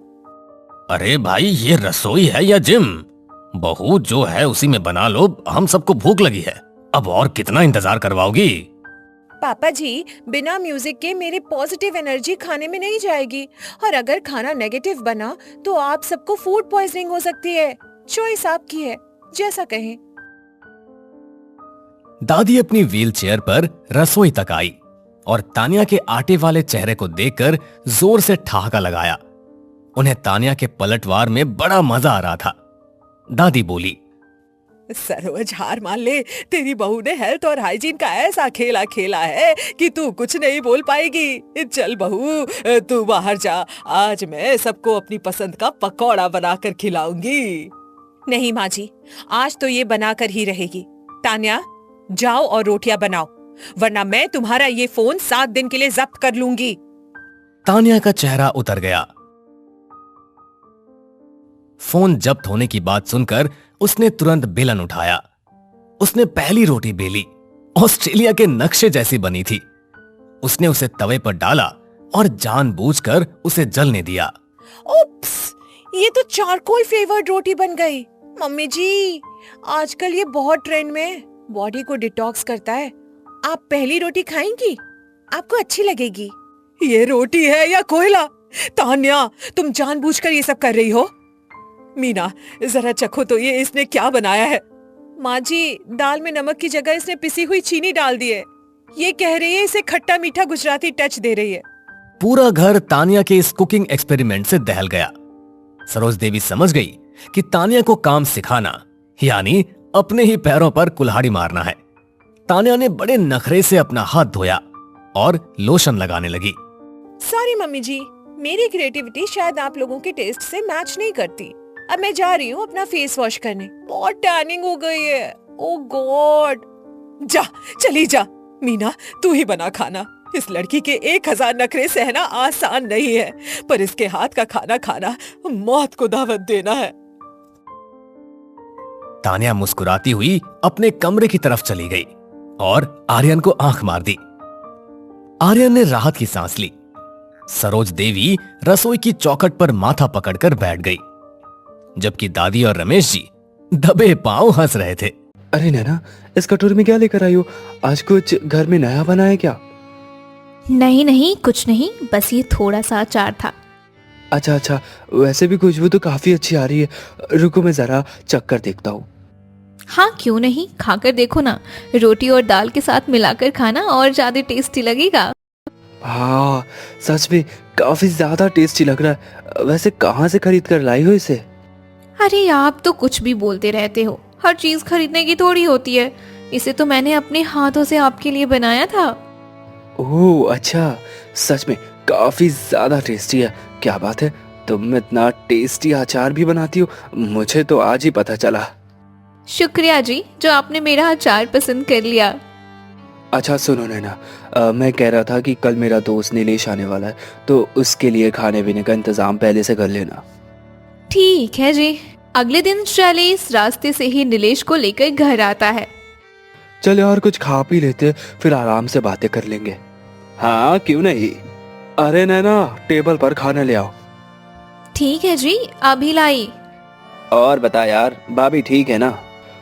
अरे भाई, ये रसोई है या जिम? बहू जो है उसी में बना लो। हम सबको भूख लगी है, अब और कितना इंतजार करवाओगी? पापा जी, बिना म्यूजिक के मेरी पॉजिटिव एनर्जी खाने में नहीं जाएगी, और अगर खाना नेगेटिव बना तो आप सबको फूड पॉइजनिंग हो सकती है। चॉइस आपकी है, जैसा कहें। दादी अपनी व्हील चेयर पर रसोई तक आई और तान्या के आटे वाले चेहरे को देखकर जोर से ठहाका लगाया। उन्हें तान्या के पलटवार में बड़ा मजा आ रहा था। दादी बोली, सरोज, हार मान ले। तेरी बहू ने हेल्थ और हाइजीन का ऐसा खेला खेला है कि तू कुछ नहीं बोल पाएगी। चल बहू, तू बाहर जा। आज मैं सबको अपनी पसंद का पकौड़ा बनाकर खिलाऊंगी। नहीं माँ जी, आज तो ये बनाकर ही रहेगी। तान्या, जाओ और रोटियां बनाओ, वरना मैं तुम्हारा ये फोन 7 दिन के लिए जब्त कर लूंगी। तान्या का चेहरा उतर गया। फोन जब्त होने की बात सुनकर उसने तुरंत बेलन उठाया। उसने पहली रोटी बेली, ऑस्ट्रेलिया के नक्शे जैसी बनी थी। उसने उसे तवे पर डाला और जानबूझकर उसे जलने दिया। ओप्स, ये तो चारकोल फ्लेवर्ड रोटी बन गई। मम्मी जी, आजकल ये बहुत ट्रेंड में है, बॉडी को डिटॉक्स करता है। आप पहली रोटी खाएंगी? आपको अच्छी लगेगी। ये रोटी है या कोयला? तान्या, तुम जानबूझकर ये सब कर रही हो? मीना, जरा चखो तो ये इसने क्या बनाया है। माँ जी, दाल में नमक की जगह इसने पिसी हुई चीनी डाल दी है। ये कह रही है इसे खट्टा मीठा गुजराती टच दे रही है। पूरा घर तान्या के इस कुकिंग एक्सपेरिमेंट से दहल गया। सरोज देवी समझ गई कि तान्या को काम सिखाना यानी अपने ही पैरों पर कुल्हाड़ी मारना है। तान्या ने बड़े नखरे से अपना हाथ धोया और लोशन लगाने लगी। सॉरी मम्मी जी, मेरी क्रिएटिविटी शायद आप लोगों के टेस्ट से मैच नहीं करती। अब मैं जा रही हूँ अपना फेस वॉश करने, बहुत टैनिंग हो गई है। ओह गॉड। जा, चली जा। मीना, तू ही बना खाना। इस लड़की के 1000 नखरे सहना आसान नहीं है, पर इसके हाथ का खाना खाना मौत को दावत देना है। तान्या मुस्कुराती हुई अपने कमरे की तरफ चली गई और आर्यन को आंख मार दी। आर्यन ने राहत की सांस ली। सरोज देवी रसोई की चौखट पर माथा पकड़कर बैठ गई, जबकि दादी और रमेश जी दबे पांव हंस रहे थे। अरे नैना, इस कटोरी में क्या लेकर आई हो? आज कुछ घर में नया बना है क्या? नहीं नहीं, कुछ नहीं, बस ये थोड़ा सा अचार था। अच्छा अच्छा, वैसे भी खुशबू तो काफी अच्छी आ रही है। रुको मैं जरा चख कर देखता हूँ। हाँ क्यों नहीं, खाकर देखो ना। रोटी और दाल के साथ मिलाकर खाना और ज्यादा टेस्टी लगेगा। हाँ, सच में काफी ज्यादा टेस्टी लग रहा है। वैसे कहाँ से खरीद कर लाई हो इसे? अरे आप तो कुछ भी बोलते रहते हो, हर चीज खरीदने की थोड़ी होती है। इसे तो मैंने अपने हाथों से आपके लिए बनाया था। ओह अच्छा, सच में काफी ज्यादा टेस्टी है। क्या बात है, तुम इतना टेस्टी अचार भी बनाती हो, मुझे तो आज ही पता चला। शुक्रिया जी, जो आपने मेरा अचार पसंद कर लिया। अच्छा सुनो नैना, मैं कह रहा था कि कल मेरा दोस्त नीलेश आने वाला है, तो उसके लिए खाने पीने का इंतजाम पहले से कर लेना। ठीक है जी। अगले दिन शैलेश रास्ते से ही नीलेश को लेकर घर आता है। चल यार कुछ खा पी लेते, फिर आराम से बातें कर लेंगे। हाँ क्यों नहीं। अरे नैना, टेबल पर खाना ले आओ। ठीक है जी, अभी लाई। और बता यार, भाभी ठीक है ना?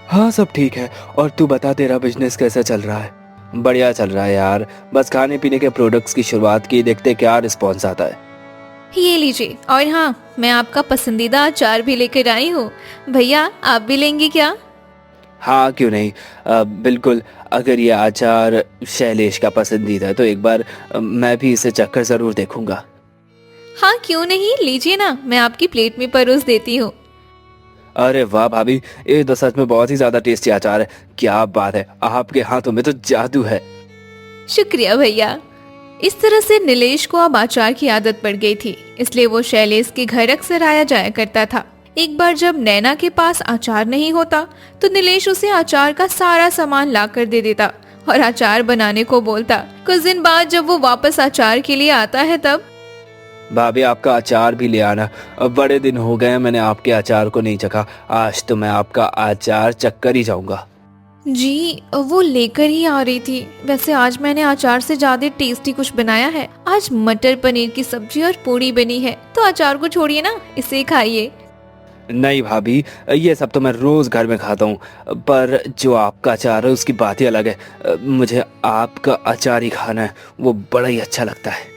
हाँ सब ठीक है। और तू बता, तेरा बिजनेस कैसा चल रहा है? बढ़िया चल रहा है यार, बस खाने पीने के प्रोडक्ट्स की शुरुआत की, देखते क्या रिस्पॉन्स आता है। ये लीजिए, और हाँ मैं आपका पसंदीदा अचार भी लेकर आई हूँ। भैया आप भी लेंगे क्या? हाँ क्यों नहीं, बिल्कुल। अगर ये अचार शैलेश का पसंदीदा है तो एक बार मैं भी इसे चखकर जरूर देखूंगा। हाँ क्यों नहीं, लीजिए ना, मैं आपकी प्लेट में परोस देती हूँ। अरे वाह भाभी, ये तो सच में बहुत ही ज्यादा टेस्टी अचार है। क्या बात है, आपके हाथों में तो जादू है। शुक्रिया भैया। इस तरह से नीलेश को अब अचार की आदत पड़ गई थी, इसलिए वो शैलेश के घर अक्सर आया जाया करता था। एक बार जब नैना के पास अचार नहीं होता तो नीलेश उसे अचार का सारा सामान ला कर दे देता और अचार बनाने को बोलता। कुछ दिन बाद जब वो वापस अचार के लिए आता है तब भाभी आपका अचार भी ले आना, अब बड़े दिन हो गए मैंने आपके अचार को नहीं चखा। आज तो मैं आपका अचार चख कर ही जाऊंगा। जी वो लेकर ही आ रही थी। वैसे आज मैंने अचार से ज्यादा टेस्टी कुछ बनाया है। आज मटर पनीर की सब्जी और पूरी बनी है, तो अचार को छोड़िए ना, इसे खाइए। नहीं भाभी, ये सब तो मैं रोज घर में खाता हूँ, पर जो आपका अचार है उसकी बात ही अलग है। मुझे आपका अचार ही खाना है, वो बड़ा ही अच्छा लगता है।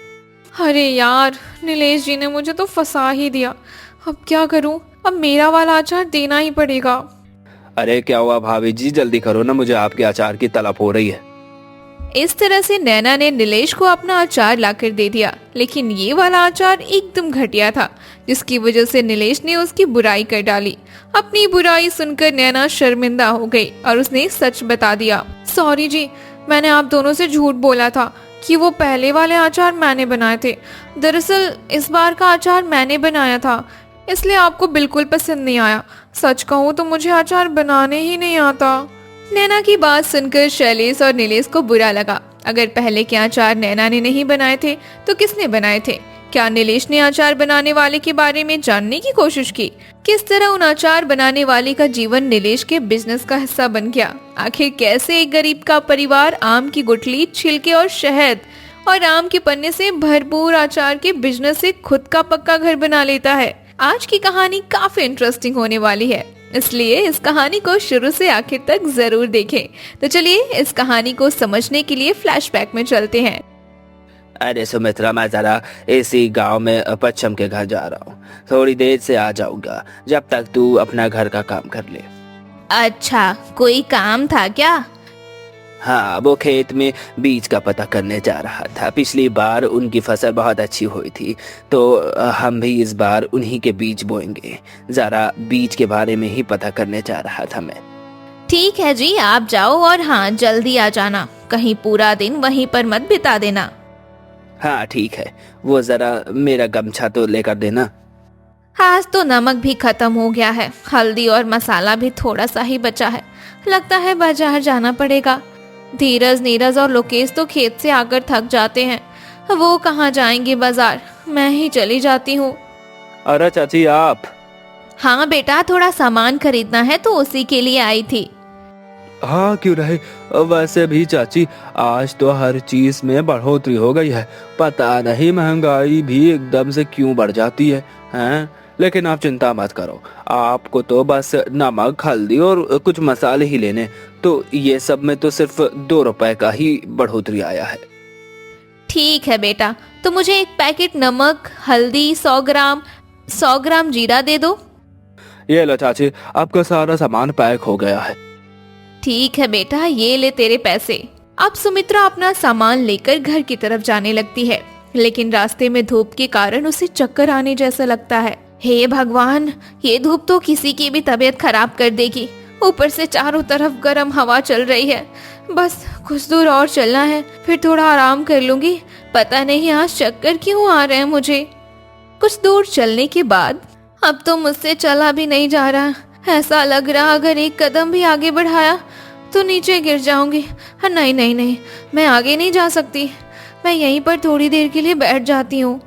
अरे यार, नीलेश जी ने मुझे तो फंसा ही दिया। अब क्या करूं, अब मेरा वाला अचार देना ही पड़ेगा। अरे क्या हुआ भाभी जी, जल्दी करो ना, मुझे आपके अचार की तलब हो रही है। इस तरह से नैना ने नीलेश को अपना अचार लाकर दे दिया, लेकिन ये वाला अचार एकदम घटिया था, जिसकी वजह से नीलेश ने उसकी बुराई कर डाली। अपनी बुराई सुनकर नैना शर्मिंदा हो गई और उसने सच बता दिया। सॉरी जी, मैंने आप दोनों से झूठ बोला था कि वो पहले वाले अचार मैंने बनाए थे। दरअसल इस बार का अचार मैंने बनाया था, इसलिए आपको बिल्कुल पसंद नहीं आया। सच कहूँ तो मुझे अचार बनाने ही नहीं आता। नैना की बात सुनकर शैलेश और नीलेश को बुरा लगा। अगर पहले के अचार नैना ने नहीं बनाए थे तो किसने बनाए थे? क्या नीलेश ने अचार बनाने वाले के बारे में जानने की कोशिश की? किस तरह उन अचार बनाने वाले का जीवन नीलेश के बिजनेस का हिस्सा बन गया? आखिर कैसे एक गरीब का परिवार आम की गुठली, छिलके और शहद और आम के पन्ने से भरपूर अचार के बिजनेस से खुद का पक्का घर बना लेता है? आज की कहानी काफी इंटरेस्टिंग होने वाली है, इसलिए इस कहानी को शुरू से आखिर तक जरूर देखें। तो चलिए इस कहानी को समझने के लिए फ्लैशबैक में चलते हैं। अरे सुमित्रा, मैं जरा इसी गांव में पच्छम के घर जा रहा हूँ, थोड़ी देर से आ जाऊंगा, जब तक तू अपना घर का काम कर ले। अच्छा, कोई काम था क्या? हाँ, वो खेत में बीज का पता करने जा रहा था। पिछली बार उनकी फसल बहुत अच्छी हुई थी, तो हम भी इस बार उन्हीं के बीज बोएंगे। जरा बीज के बारे में ही पता करने जा रहा था मैं। ठीक है जी, आप जाओ, और हाँ जल्दी आ जाना, कहीं पूरा दिन वहीं पर मत बिता देना। हाँ ठीक है, वो जरा मेरा गमछा तो लेकर देना। आज तो नमक भी खत्म हो गया है, हल्दी और मसाला भी थोड़ा सा ही बचा है। लगता है बाजार जाना पड़ेगा। धीरज, नीरज और लोकेश तो खेत से आकर थक जाते हैं, वो कहाँ जाएंगे बाजार, मैं ही चली जाती हूँ। अरे चाची आप? हाँ बेटा, थोड़ा सामान खरीदना है तो उसी के लिए आई थी। हाँ क्यों रहे, वैसे भी चाची आज तो हर चीज में बढ़ोतरी हो गई है। पता नहीं महंगाई भी एकदम से क्यों बढ़ जाती है, हैं? लेकिन आप चिंता मत करो, आपको तो बस नमक, हल्दी और कुछ मसाले ही लेने, तो ये सब में तो सिर्फ 2 रुपए का ही बढ़ोतरी आया है। ठीक है बेटा, तो मुझे एक पैकेट नमक, हल्दी, 100 ग्राम जीरा दे दो। ये लो चाची, आपका सारा सामान पैक हो गया है। ठीक है बेटा, ये ले तेरे पैसे। अब सुमित्रा अपना सामान लेकर घर की तरफ जाने लगती है, लेकिन रास्ते में धूप के कारण उसे चक्कर आने जैसा लगता है। हे भगवान, ये धूप तो किसी की भी तबीयत खराब कर देगी। ऊपर से चारों तरफ गर्म हवा चल रही है। बस कुछ दूर और चलना है, फिर थोड़ा आराम कर लूंगी। पता नहीं आज चक्कर क्यों आ रहे हैं मुझे। कुछ दूर चलने के बाद अब तो मुझसे चला भी नहीं जा रहा। ऐसा लग रहा अगर एक कदम भी आगे बढ़ाया तो नीचे गिर जाऊंगी। नहीं नहीं नहीं, मैं आगे नहीं जा सकती। मैं यहीं पर थोड़ी देर के लिए बैठ जाती हूँ।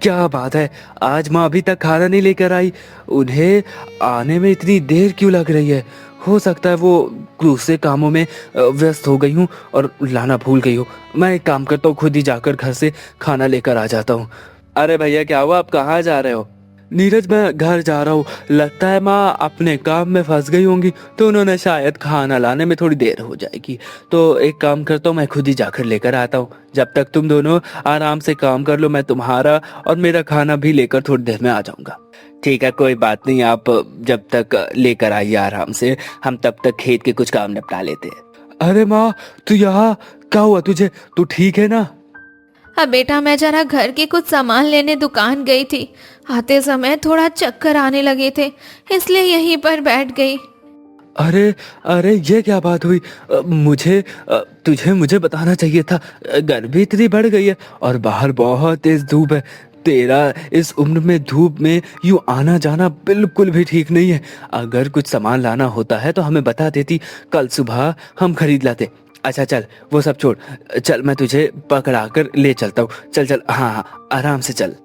क्या बात है, आज माँ अभी तक खाना नहीं लेकर आई? उन्हें आने में इतनी देर क्यों लग रही है? हो सकता है वो दूसरे कामों में व्यस्त हो गई हूँ और लाना भूल गई हूँ। मैं एक काम करता हूँ, खुद ही जाकर घर से खाना लेकर आ जाता हूँ। अरे भैया, क्या हुआ? आप कहाँ जा रहे हो? नीरज, मैं घर जा रहा हूँ। लगता है माँ अपने काम में फंस गई होंगी, तो उन्होंने शायद खाना लाने में थोड़ी देर हो जाएगी। तो एक काम करता हूँ, मैं खुद ही जाकर लेकर आता हूँ। जब तक तुम दोनों आराम से काम कर लो, मैं तुम्हारा और मेरा खाना भी लेकर थोड़ी देर में आ जाऊंगा। ठीक है, कोई बात नहीं, आप जब तक लेकर आइए आराम से, हम तब तक खेत के कुछ काम निपटा लेते हैं। अरे माँ, तू यहाँ क्या हुआ तुझे? तू ठीक है ना? अब बेटा, मैं जरा घर के कुछ सामान लेने दुकान गई थी। आते समय थोड़ा चक्कर आने लगे थे, इसलिए यहीं पर बैठ गई। अरे अरे, ये क्या बात हुई? तुझे मुझे बताना चाहिए था। गर्मी इतनी बढ़ गई है और बाहर बहुत तेज धूप है। तेरा इस उम्र में धूप में यूं आना जाना बिल्कुल भी ठीक नहीं है। अगर कुछ सामान लाना होता है तो हमें बता देती, कल सुबह हम खरीद लाते। अच्छा चल, वो सब छोड़, चल मैं तुझे पकड़ा कर ले चलता हूँ। चल चल, हाँ हाँ, आराम से चल।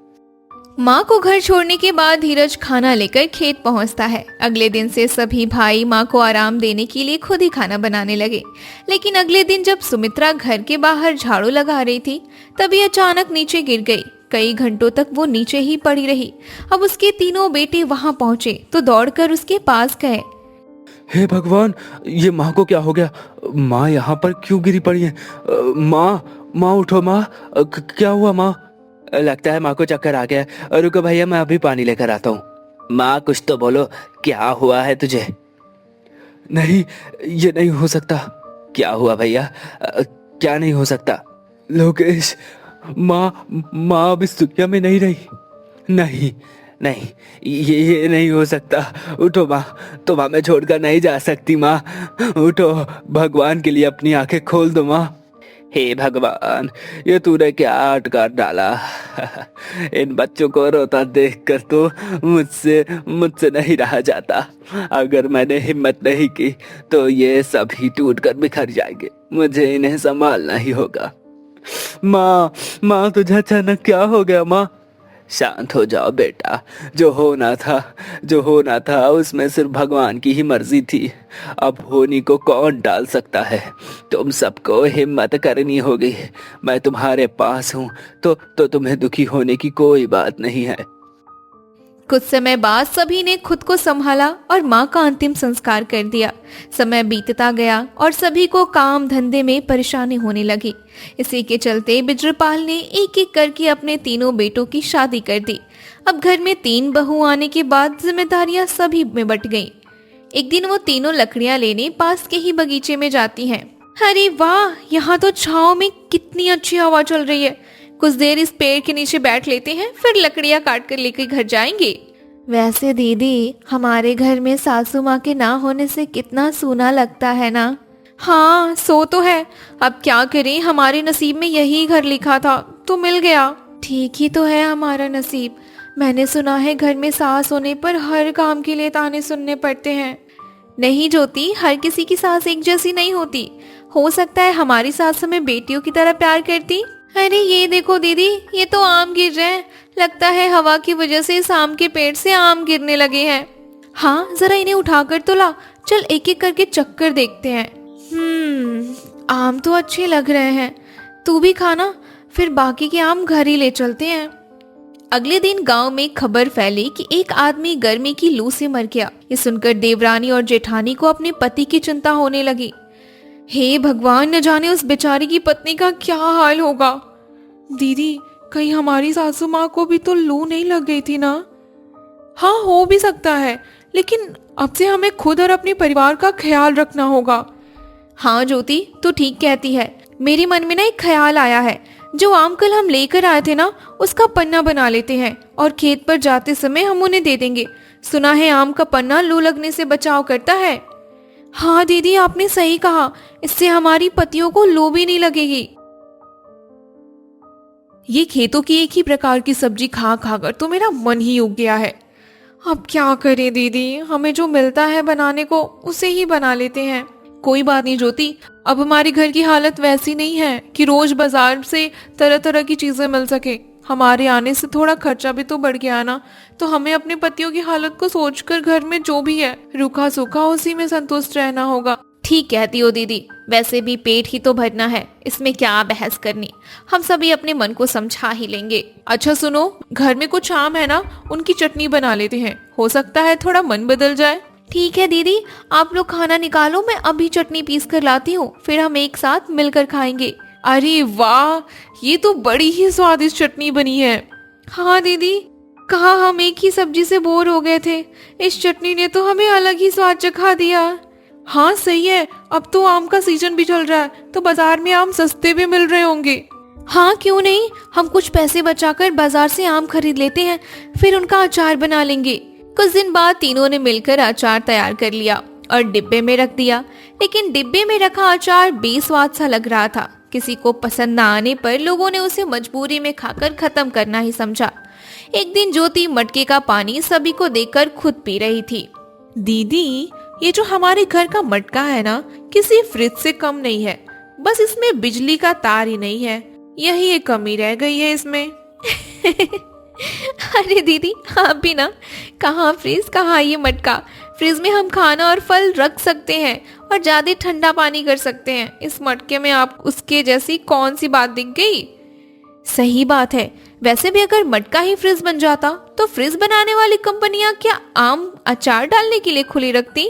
माँ को घर छोड़ने के बाद धीरज खाना लेकर खेत पहुँचता है। अगले दिन से सभी भाई माँ को आराम देने के लिए खुद ही खाना बनाने लगे। लेकिन अगले दिन जब सुमित्रा घर के बाहर झाड़ू लगा रही थी, तभी अचानक नीचे गिर गई। कई घंटों तक वो नीचे ही पड़ी रही। अब उसके तीनों बेटे वहाँ पहुँचे तो दौड़कर उसके पास गए। हे भगवान, ये माँ को क्या हो गया? माँ यहाँ पर क्यों गिरी पड़ी है? माँ उठो माँ, क्या हुआ माँ? लगता है माँ को चक्कर आ गया। रुको भैया, मैं अभी पानी लेकर आता हूँ। माँ कुछ तो बोलो, क्या हुआ है तुझे? नहीं, ये नहीं हो सकता। क्या हुआ भैया? क्या नहीं हो सकता? लोकेश, माँ अब इस दुनिया में नहीं रही। नहीं नहीं, ये नहीं हो सकता। उठो माँ, तुम हमें छोड़कर नहीं जा सकती माँ। उठो, भगवान के लिए अपनी आंखें खोल दो माँ। हे भगवान, ये तूने क्या अटका डाला? इन बच्चों को रोता देखकर तो मुझसे नहीं रहा जाता। अगर मैंने हिम्मत नहीं की तो ये सभी टूटकर बिखर जाएंगे। मुझे इन्हें संभालना ही होगा। माँ तुझे अचानक क्या हो गया माँ? शांत हो जाओ बेटा, जो होना था उसमें सिर्फ भगवान की ही मर्जी थी। अब होनी को कौन टाल सकता है? तुम सबको हिम्मत करनी होगी। मैं तुम्हारे पास हूँ तो तुम्हें दुखी होने की कोई बात नहीं है। कुछ समय बाद सभी ने खुद को संभाला और माँ का अंतिम संस्कार कर दिया। समय बीतता गया और सभी को काम धंधे में परेशानी होने लगी। इसी के चलते बिजरपाल ने एक एक करके अपने तीनों बेटों की शादी कर दी। अब घर में 3 बहू आने के बाद जिम्मेदारियां सभी में बंट गईं। एक दिन वो तीनों लकड़ियां लेने पास के ही बगीचे में जाती हैं। अरे वाह, यहाँ तो छाँव में कितनी अच्छी हवा चल रही है। कुछ देर इस पेड़ के नीचे बैठ लेते हैं, फिर लकड़ियां काट कर लेकर घर जाएंगे। वैसे दीदी, हमारे घर में सासू माँ के ना होने से कितना सूना लगता है ना। हाँ, सो तो है। अब क्या करें, हमारे नसीब में यही घर लिखा था तो मिल गया। ठीक ही तो है हमारा नसीब। मैंने सुना है घर में सास होने पर हर काम के लिए ताने सुनने पड़ते हैं। नहीं ज्योति, हर किसी की सास एक जैसी नहीं होती। हो सकता है हमारी सास हमें बेटियों की तरह प्यार करती। अरे ये देखो दीदी, ये तो आम गिर रहे हैं। लगता है हवा की वजह से इस आम के पेड़ से आम गिरने लगे हैं। हाँ, जरा इन्हें उठाकर तो ला। चल एक एक करके चक्कर देखते हैं। आम तो अच्छे लग रहे हैं। तू भी खाना, फिर बाकी के आम घर ही ले चलते हैं। अगले दिन गांव में खबर फैली कि एक आदमी गर्मी की लू से मर गया। ये सुनकर देवरानी और जेठानी को अपने पति की चिंता होने लगी। हे भगवान, न जाने उस बेचारी की पत्नी का क्या हाल होगा। दीदी, कहीं हमारी सासू माँ को भी तो लू नहीं लग गई थी ना? हाँ, हो भी सकता है, लेकिन अब से हमें खुद और अपने परिवार का ख्याल रखना होगा। हाँ ज्योति, तू ठीक कहती है। मेरे मन में ना एक ख्याल आया है। जो आम कल हम लेकर आए थे ना, उसका पन्ना बना लेते हैं और खेत पर जाते समय हम उन्हें दे देंगे। सुना है आम का पन्ना लू लगने से बचाव करता है। हाँ दीदी, आपने सही कहा, इससे हमारी पतियों को लू भी नहीं लगेगी। ये खेतों की एक ही प्रकार की सब्जी खा खाकर तो मेरा मन ही उग गया है। अब क्या करें दीदी, हमें जो मिलता है बनाने को उसे ही बना लेते हैं। कोई बात नहीं ज्योति, अब हमारी घर की हालत वैसी नहीं है कि रोज बाजार से तरह तरह की चीजें मिल सके। हमारे आने से थोड़ा खर्चा भी तो बढ़ गया ना, तो हमें अपने पतियों की हालत को सोचकर घर में जो भी है रूखा सूखा उसी में संतुष्ट रहना होगा। ठीक कहती हो दीदी, वैसे भी पेट ही तो भरना है, इसमें क्या बहस करनी। हम सभी अपने मन को समझा ही लेंगे। अच्छा सुनो, घर में कुछ आम है ना, उनकी चटनी बना लेते हैं, हो सकता है थोड़ा मन बदल जाए। ठीक है दीदी, आप लोग खाना निकालो, मैं अभी चटनी पीस कर लाती हूँ, फिर हम एक साथ मिलकर खाएंगे। अरे वाह, ये तो बड़ी ही स्वादिष्ट चटनी बनी है। हाँ दीदी, कहा हम एक ही सब्जी से बोर हो गए थे, इस चटनी ने तो हमें अलग ही स्वाद चखा दिया। हाँ सही है, अब तो आम का सीजन भी चल रहा है, तो बाजार में आम सस्ते भी मिल रहे होंगे। हाँ क्यों नहीं, हम कुछ पैसे बचाकर बाजार से आम खरीद लेते हैं, फिर उनका अचार बना लेंगे। कुछ दिन बाद तीनों ने मिलकर अचार तैयार कर लिया और डिब्बे में रख दिया। लेकिन डिब्बे में रखा अचार बेस्वाद सा लग रहा था। किसी को पसंद न आने पर लोगों ने उसे मजबूरी में खाकर खत्म करना ही समझा। एक दिन ज्योति मटके का पानी सभी को देकर खुद पी रही थी। दीदी, ये जो हमारे घर का मटका है ना, किसी फ्रिज से कम नहीं है, बस इसमें बिजली का तार ही नहीं है, यही एक कमी रह गई है इसमें। अरे दीदी, आप भी ना, कहाँ फ्रिज कहाँ ये मटका। फ्रिज में हम खाना और फल रख सकते हैं और ज्यादा ठंडा पानी कर सकते हैं। इस मटके में आप उसके जैसी कौन सी बात दिख गई? सही बात है। वैसे भी अगर मटका ही फ्रिज बन जाता तो फ्रिज बनाने वाली कंपनियां क्या आम अचार डालने के लिए खुली रखती?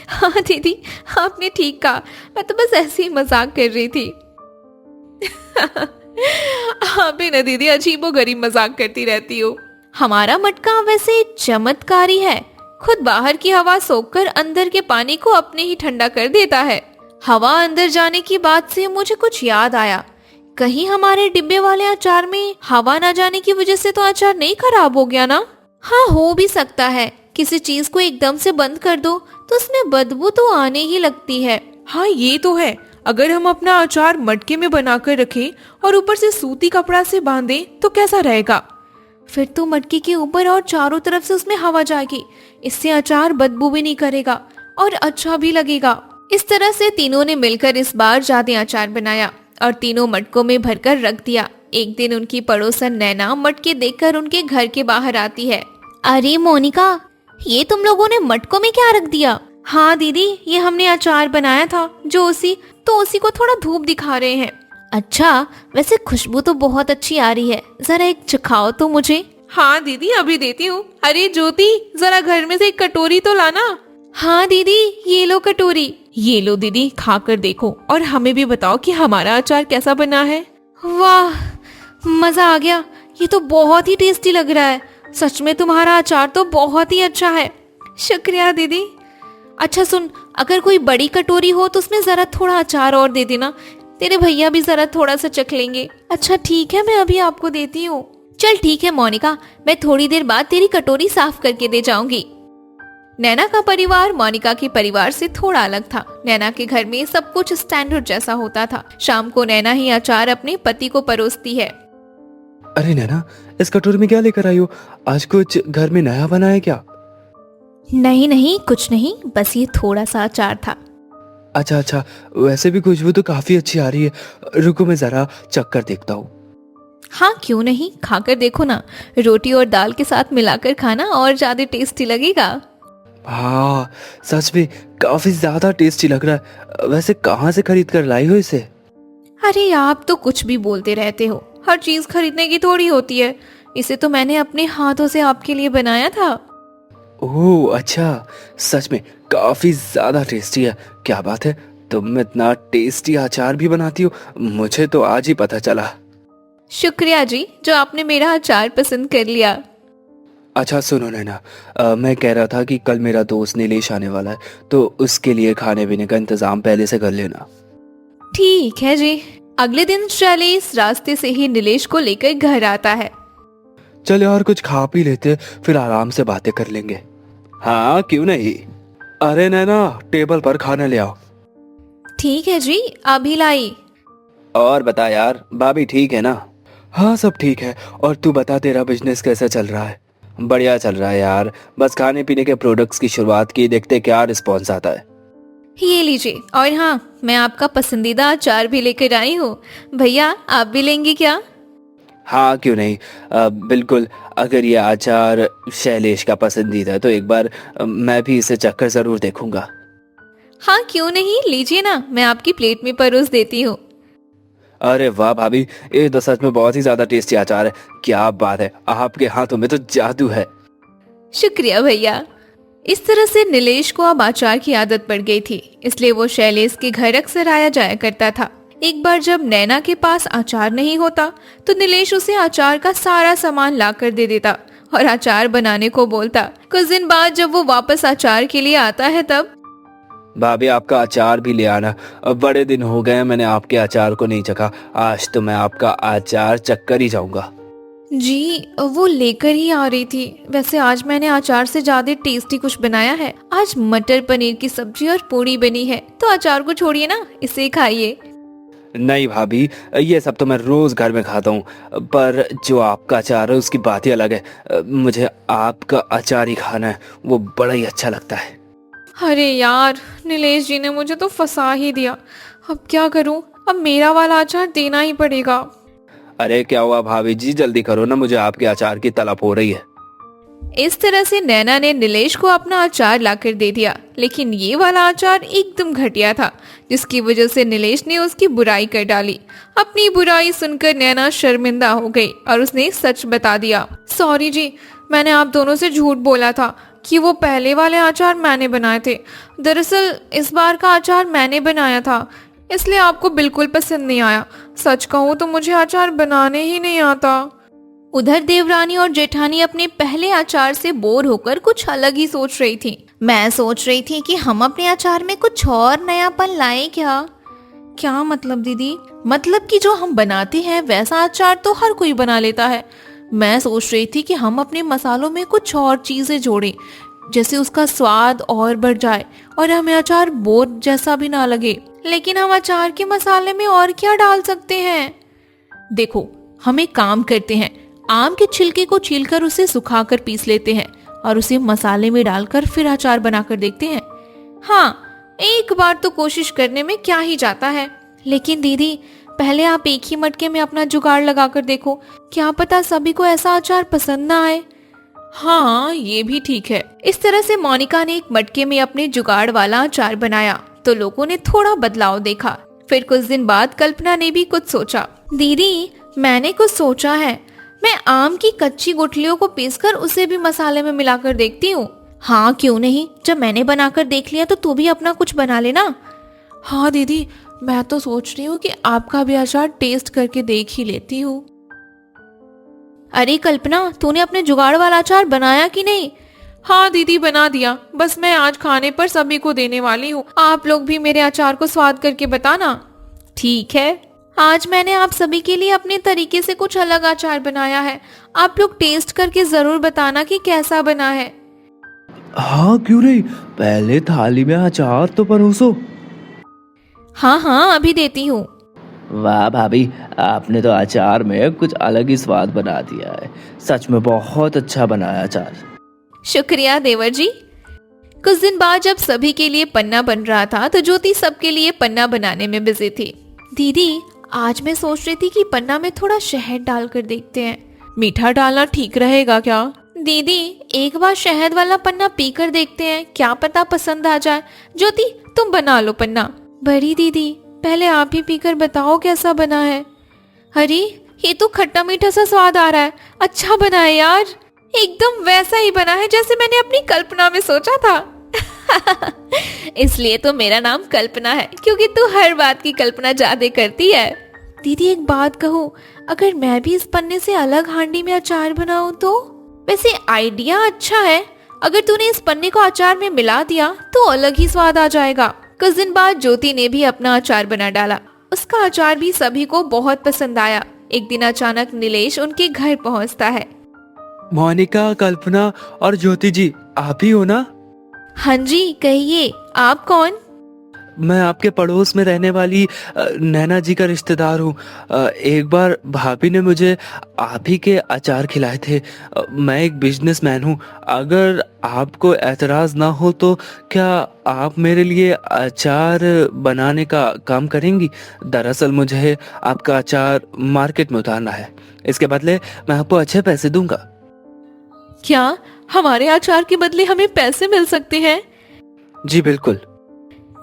हाँ दीदी, आपने ठीक कहा, मैं तो बस ऐसे ही मजाक कर रही थी। हाँ भी ना दीदी, अजीबोगरीब मजाक करती रहती हो। हमारा मटका वैसे चमत्कारी है, खुद बाहर की हवा सोखकर अंदर के पानी को अपने ही ठंडा कर देता है। हवा अंदर जाने की बात से मुझे कुछ याद आया, कहीं हमारे डिब्बे वाले अचार में हवा ना जाने की वजह से तो अचार नहीं खराब हो गया ना? हाँ हो भी सकता है, किसी चीज को एकदम से बंद कर दो तो उसमें बदबू तो आने ही लगती है। हाँ ये तो है, अगर हम अपना अचार मटके में बनाकर रखें और ऊपर से सूती कपड़ा से बांधें तो कैसा रहेगा? फिर तो मटके के ऊपर और चारों तरफ से उसमें हवा जाएगी, इससे अचार बदबू भी नहीं करेगा और अच्छा भी लगेगा। इस तरह से तीनों ने मिलकर इस बार ज्यादा अचार बनाया और तीनों मटकों में भरकर रख दिया। एक दिन उनकी पड़ोसन नैना मटके देखकर उनके घर के बाहर आती है। अरे मोनिका, ये तुम लोगों ने मटकों में क्या रख दिया? हाँ दीदी, ये हमने अचार बनाया था, जो उसी को थोड़ा धूप दिखा रहे हैं। अच्छा, वैसे खुशबू तो बहुत अच्छी आ रही है, जरा एक चखाओ तो मुझे। हाँ दीदी, अभी देती हूँ। अरे ज्योति, जरा घर में से एक कटोरी तो लाना। हाँ दीदी, ये लो कटोरी। ये लो दीदी, खाकर देखो और हमें भी बताओ कि हमारा अचार कैसा बना है। वाह, मजा आ गया, ये तो बहुत ही टेस्टी लग रहा है। सच में तुम्हारा अचार तो बहुत ही अच्छा है। शुक्रिया दीदी। अच्छा सुन, अगर कोई बड़ी कटोरी हो तो उसमें जरा थोड़ा अचार और दे देना, तेरे भैया भी जरा थोड़ा सा चख लेंगे। अच्छा ठीक है, मैं अभी आपको देती हूँ। चल ठीक है मोनिका, मैं थोड़ी देर बाद तेरी कटोरी साफ करके दे जाऊंगी। नैना का परिवार मोनिका के परिवार से थोड़ा अलग था। नैना के घर में सब कुछ स्टैंडर्ड जैसा होता था। शाम को नैना ही अचार अपने पति को परोसती है। अरे नैना, इस कटोरी में क्या लेकर आई हो? आज कुछ घर में नया बना है क्या? नहीं नहीं, कुछ नहीं, बस ये थोड़ा सा अचार था। अच्छा, वैसे भी खुशबू तो काफी अच्छी आ रही है, रुको मैं जरा चख कर देखता हूँ। हाँ क्यों नहीं, खाकर देखो ना, रोटी और दाल के साथ मिलाकर खाना और ज्यादा टेस्टी लगेगा। हाँ सच में काफी ज्यादा टेस्टी लग रहा है। वैसे कहाँ से खरीद कर लाई हो इसे? अरे आप तो कुछ भी बोलते रहते हो, हर चीज खरीदने की थोड़ी होती है। इसे तो मैंने अपने हाथों से आपके लिए बनाया था। ओह अच्छा, सच में काफी ज्यादा टेस्टी है। क्या बात है, तुम इतना टेस्टी अचार भी बनाती हो, मुझे तो आज ही पता चला। शुक्रिया जी, जो आपने मेरा अचार पसंद कर लिया। अच्छा सुनो नैना, मैं कह रहा था कि कल मेरा दोस्त नीलेश आने वाला है, तो उसके लिए खाने पीने का इंतजाम पहले से कर लेना। ठीक है जी। अगले दिन शैलेश रास्ते से ही नीलेश को लेकर घर आता है। चल यार कुछ खा पी लेते, फिर आराम से बातें कर लेंगे। हाँ क्यों नहीं। अरे नैना, टेबल पर खाना ले आओ। ठीक है जी, अभी लाई। और बता यार, भाभी ठीक है ना? हाँ सब ठीक है। और तू बता, तेरा बिजनेस कैसा चल रहा है? बढ़िया चल रहा है यार, बस खाने पीने के प्रोडक्ट्स की शुरुआत की, देखते क्या रिस्पॉन्स आता है। ये लीजिए, और हाँ, मैं आपका पसंदीदा अचार भी लेकर आई हूँ। भैया आप भी लेंगे क्या? हाँ क्यों नहीं, बिल्कुल। अगर ये अचार शैलेश का पसंदीदा है तो एक बार मैं भी इसे चखकर जरूर देखूंगा। हाँ क्यों नहीं, लीजिए ना, मैं आपकी प्लेट में परोस देती हूँ। अरे वाह भाभी, ये तो सच में बहुत ही ज्यादा टेस्टी अचार है। क्या बात है, आपके हाथों में तो जादू है। शुक्रिया भैया। इस तरह से नीलेश को अब अचार की आदत पड़ गई थी, इसलिए वो शैलेश के घर अक्सर आया जाया करता था। एक बार जब नैना के पास अचार नहीं होता तो नीलेश उसे अचार का सारा सामान ला कर दे देता और अचार बनाने को बोलता। कुछ दिन बाद जब वो वापस अचार के लिए आता है तब भाभी आपका अचार भी ले आना, अब बड़े दिन हो गए मैंने आपके अचार को नहीं चखा। आज तो मैं आपका अचार चक्कर ही जाऊंगा। जी, वो लेकर ही आ रही थी। वैसे आज मैंने अचार से ज्यादा टेस्टी कुछ बनाया है। आज मटर पनीर की सब्जी और पूरी बनी है, तो अचार को छोड़िए ना, इसे खाइए। नहीं भाभी, ये सब तो मैं रोज घर में खाता हूँ, पर जो आपका अचार है उसकी बात ही अलग है। मुझे आपका अचार ही खाना है, वो बड़ा ही अच्छा लगता है। अरे यार, नीलेश जी ने मुझे तो फंसा ही दिया। अब क्या करूं? अब मेरा वाला अचार देना ही पड़ेगा। अरे क्या हुआ भाभी जी, जल्दी करो ना, मुझे आपके अचार की तलब हो रही है। इस तरह से नैना ने नीलेश को अपना अचार लाकर दे दिया, लेकिन ये वाला अचार एकदम घटिया था, जिसकी वजह से नीलेश ने उसकी बुराई कर डाली। अपनी बुराई सुनकर नैना शर्मिंदा हो गई और उसने सच बता दिया। सॉरी जी, मैंने आप दोनों से झूठ बोला था कि वो पहले वाले अचार मैंने बनाए थे। दरअसल इस बार का अचार मैंने बनाया था, इसलिए आपको बिल्कुल पसंद नहीं आया। सच कहूँ तो मुझे अचार बनाने ही नहीं आता। उधर देवरानी और जेठानी अपने पहले अचार से बोर होकर कुछ अलग ही सोच रही थी। मैं सोच रही थी कि हम अपने अचार में कुछ और नयापन लाएं क्या? क्या मतलब दीदी? मतलब कि जो हम बनाते हैं वैसा अचार तो हर कोई बना लेता है। मैं सोच रही थी कि हम अपने मसालों में कुछ और चीजें जोड़ें, जैसे उसका स्वाद और बढ़ जाए और हमें अचार बोर जैसा भी ना लगे। लेकिन हम अचार के मसाले में और क्या डाल सकते हैं? देखो, हम एक काम करते हैं, आम के छिलके को छीलकर उसे सुखाकर पीस लेते हैं और उसे मसाले में डालकर फिर अचार बनाकर देखते हैं। हाँ, एक बार तो कोशिश करने में क्या ही जाता है। लेकिन दीदी, पहले आप एक ही मटके में अपना जुगाड़ लगाकर देखो, क्या पता सभी को ऐसा अचार पसंद ना आए। हाँ, ये भी ठीक है। इस तरह से मोनिका ने एक मटके में अपने जुगाड़ वाला अचार बनाया तो लोगों ने थोड़ा बदलाव देखा। फिर कुछ दिन बाद कल्पना ने भी कुछ सोचा। दीदी, मैंने कुछ सोचा है, मैं आम की कच्ची गुठलियों को पीसकर उसे भी मसाले में मिलाकर देखती हूँ। हाँ क्यों नहीं, जब मैंने बनाकर देख लिया तो तू भी अपना कुछ बना लेना। हाँ दीदी, मैं तो सोच रही हूँ कि आपका भी अचार टेस्ट करके देख ही लेती हूँ। अरे कल्पना, तूने अपने जुगाड़ वाला अचार बनाया कि नहीं? हाँ दीदी, बना दिया, बस मैं आज खाने पर सभी को देने वाली हूँ। आप लोग भी मेरे अचार को स्वाद करके बताना। ठीक है, आज मैंने आप सभी के लिए अपने तरीके से कुछ अलग अचार बनाया है। आप लोग टेस्ट करके जरूर बताना कि कैसा बना है। हाँ क्यों नहीं, पहले थाली में अचार तो परोसो। हाँ हाँ, अभी देती हूँ। वाह भाभी, आपने तो अचार में कुछ अलग ही स्वाद बना दिया है। सच में बहुत अच्छा बनाया अचार। शुक्रिया देवर जी। कुछ दिन बाद जब सभी के लिए पन्ना बन रहा था तो ज्योति सबके लिए पन्ना बनाने में बिजी थी। दीदी, आज मैं सोच रही थी कि पन्ना में थोड़ा शहद डालकर देखते हैं। मीठा डालना ठीक रहेगा क्या? दीदी, एक बार शहद वाला पन्ना पीकर देखते हैं, क्या पता पसंद आ जाए। ज्योति, तुम बना लो पन्ना। बड़ी दीदी, पहले आप ही पीकर बताओ कैसा बना है। अरे, ये तो खट्टा मीठा सा स्वाद आ रहा है। अच्छा बना है यार, एकदम वैसा ही बना है जैसे मैंने अपनी कल्पना में सोचा था। इसलिए तो मेरा नाम कल्पना है, क्योंकि तू हर बात की कल्पना ज्यादा करती है। दीदी एक बात कहूँ, अगर मैं भी इस पन्ने से अलग हांडी में अचार बनाऊं तो? वैसे आइडिया अच्छा है, अगर तूने इस पन्ने को अचार में मिला दिया तो अलग ही स्वाद आ जाएगा। कुछ दिन बाद ज्योति ने भी अपना अचार बना डाला। उसका अचार भी सभी को बहुत पसंद आया। एक दिन अचानक नीलेश उनके घर पहुंचता है। मोनिका, कल्पना और ज्योति जी, आप ही हो ना? हाँ जी, कहिए, आप कौन? मैं आपके पड़ोस में रहने वाली नैना जी का रिश्तेदार हूँ। एक बार भाभी ने मुझे आप ही के अचार खिलाए थे। मैं एक बिजनेसमैन हूँ। अगर आपको एतराज ना हो तो क्या आप मेरे लिए अचार बनाने का काम करेंगी? दरअसल मुझे आपका अचार मार्केट में उतारना है। इसके बदले मैं आपको अच्छे पैसे दूंगा। क्या हमारे अचार के बदले हमें पैसे मिल सकते हैं? जी बिल्कुल।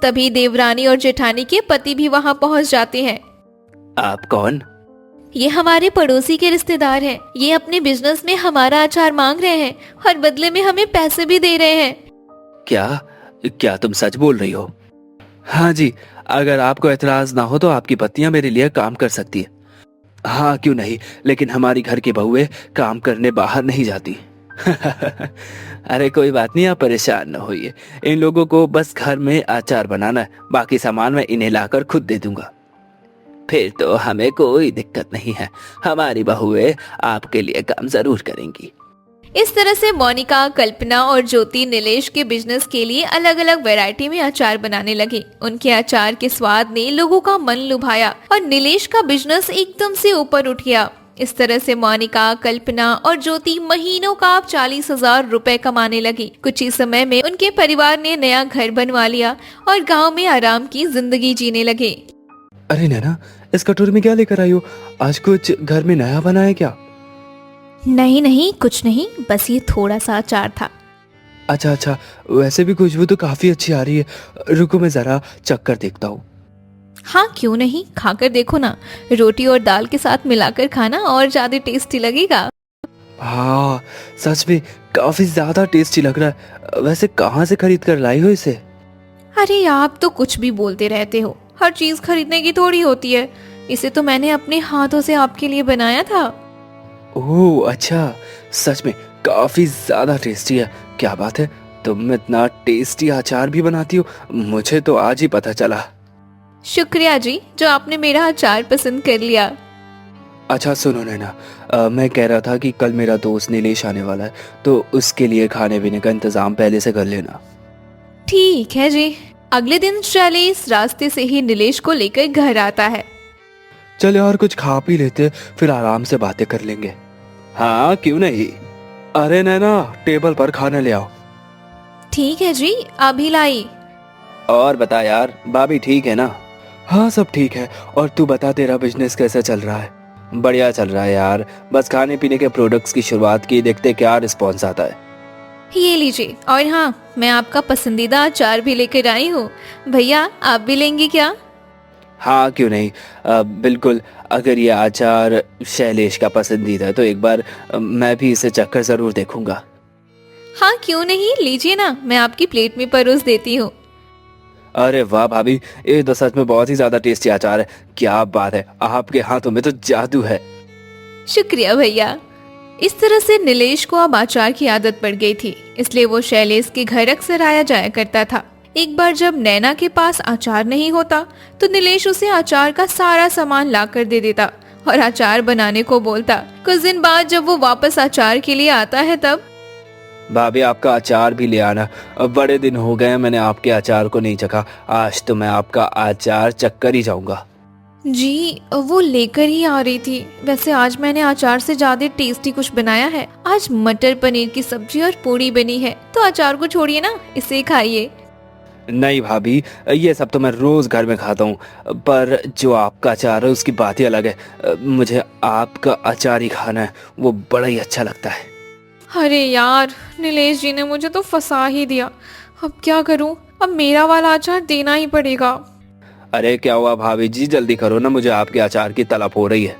तभी देवरानी और जेठानी के पति भी वहाँ पहुँच जाते हैं। आप कौन? ये हमारे पड़ोसी के रिश्तेदार हैं। ये अपने बिजनेस में हमारा अचार मांग रहे हैं और बदले में हमें पैसे भी दे रहे हैं। क्या क्या तुम सच बोल रही हो? हाँ जी, अगर आपको एतराज ना हो तो आपकी पत्नियां मेरे लिए काम कर सकती है। हाँ क्यों नहीं, लेकिन हमारी घर की बहुएं काम करने बाहर नहीं जाती। अरे कोई बात नहीं, आप परेशान न होइए। इन लोगों को बस घर में अचार बनाना है, बाकी सामान मैं इन्हें लाकर खुद दे दूंगा। फिर तो हमें कोई दिक्कत नहीं है, हमारी बहुएं आपके लिए काम जरूर करेंगी। इस तरह से मोनिका, कल्पना और ज्योति नीलेश के बिजनेस के लिए अलग अलग वैरायटी में अचार बनाने लगे। उनके अचार के स्वाद ने लोगों का मन लुभाया और नीलेश का बिजनेस एकदम से ऊपर उठ गया। इस तरह से मोनिका, कल्पना और ज्योति महीनों का 40,000 रुपए कमाने लगी। कुछ ही समय में उनके परिवार ने नया घर बनवा लिया और गांव में आराम की जिंदगी जीने लगे। अरे नैना, इस कटोरी में क्या लेकर आई हो? आज कुछ घर में नया बना है क्या? नहीं नहीं, कुछ नहीं, बस ये थोड़ा सा अचार था। अच्छा, वैसे भी खुशबू तो काफी अच्छी आ रही है। रुको मैं जरा चख कर देखता हूँ। हाँ क्यों नहीं, खाकर देखो ना। रोटी और दाल के साथ मिलाकर खाना और ज्यादा टेस्टी लगेगा। हाँ सच में काफी ज्यादा टेस्टी लग रहा है। वैसे कहाँ से खरीद कर लाई हो इसे? अरे आप तो कुछ भी बोलते रहते हो, हर चीज खरीदने की थोड़ी होती है। इसे तो मैंने अपने हाथों से आपके लिए बनाया था। ओह अच्छा, सच में काफी ज्यादा टेस्टी है। क्या बात है, तुम इतना टेस्टी अचार भी बनाती हो, मुझे तो आज ही पता चला। शुक्रिया जी, जो आपने मेरा अचार पसंद कर लिया। अच्छा सुनो नैना, मैं कह रहा था कि कल मेरा दोस्त नीलेश आने वाला है, तो उसके लिए खाने पीने का इंतजाम पहले से कर लेना। ठीक है जी। अगले दिन शैलेश रास्ते से ही नीलेश को लेकर घर आता है। चल यार कुछ खा पी लेते, फिर आराम से बातें कर लेंगे। हाँ क्यों नहीं। अरे नैना, टेबल पर खाना ले आओ। ठीक है जी, अभी लाई। और बता यार, भाभी ठीक है ना? हाँ सब ठीक है। और तू बता, तेरा बिजनेस कैसा चल रहा है? बढ़िया चल रहा है यार, बस खाने पीने के प्रोडक्ट्स की शुरुआत की, देखते क्या रिस्पॉन्स आता है। ये लीजिए, और हाँ, मैं आपका पसंदीदा अचार भी लेकर आई हूँ। भैया आप भी लेंगे क्या? हाँ क्यों नहीं, बिल्कुल। अगर ये अचार शैलेश का पसंदीदा है तो एक बार मैं भी इसे चखकर जरूर देखूंगा। हाँ क्यों नहीं, लीजिए ना, मैं आपकी प्लेट में परोस देती हूँ। अरे वाह भाभी, ये तो सच में बहुत ही ज्यादा टेस्टी अचार है। क्या बात है, आपके हाथों में तो जादू है। शुक्रिया भैया। इस तरह से नीलेश को अब अचार की आदत पड़ गई थी, इसलिए वो शैलेश के घर अक्सर आया जाया करता था। एक बार जब नैना के पास अचार नहीं होता तो नीलेश उसे अचार का सारा सामान ला कर दे देता और अचार बनाने को बोलता। कुछ दिन बाद जब वो वापस अचार के लिए आता है तब, भाभी आपका अचार भी ले आना। अब बड़े दिन हो गए मैंने आपके अचार को नहीं चखा, आज तो मैं आपका अचार चख कर ही जाऊंगा। जी वो लेकर ही आ रही थी। वैसे आज मैंने अचार से ज्यादा टेस्टी कुछ बनाया है। आज मटर पनीर की सब्जी और पूरी बनी है, तो अचार को छोड़िए ना, इसे खाइए। नहीं भाभी, ये सब तो मैं रोज घर में खाता हूँ, पर जो आपका अचार है उसकी बात ही अलग है। मुझे आपका अचार ही खाना है, वो बड़ा ही अच्छा लगता है। अरे यार, नीलेश जी ने मुझे तो फंसा ही दिया। अब क्या करूं, अब मेरा वाला अचार देना ही पड़ेगा। अरे क्या हुआ भाभी जी, जल्दी करो ना, मुझे आपके अचार की तलब हो रही है।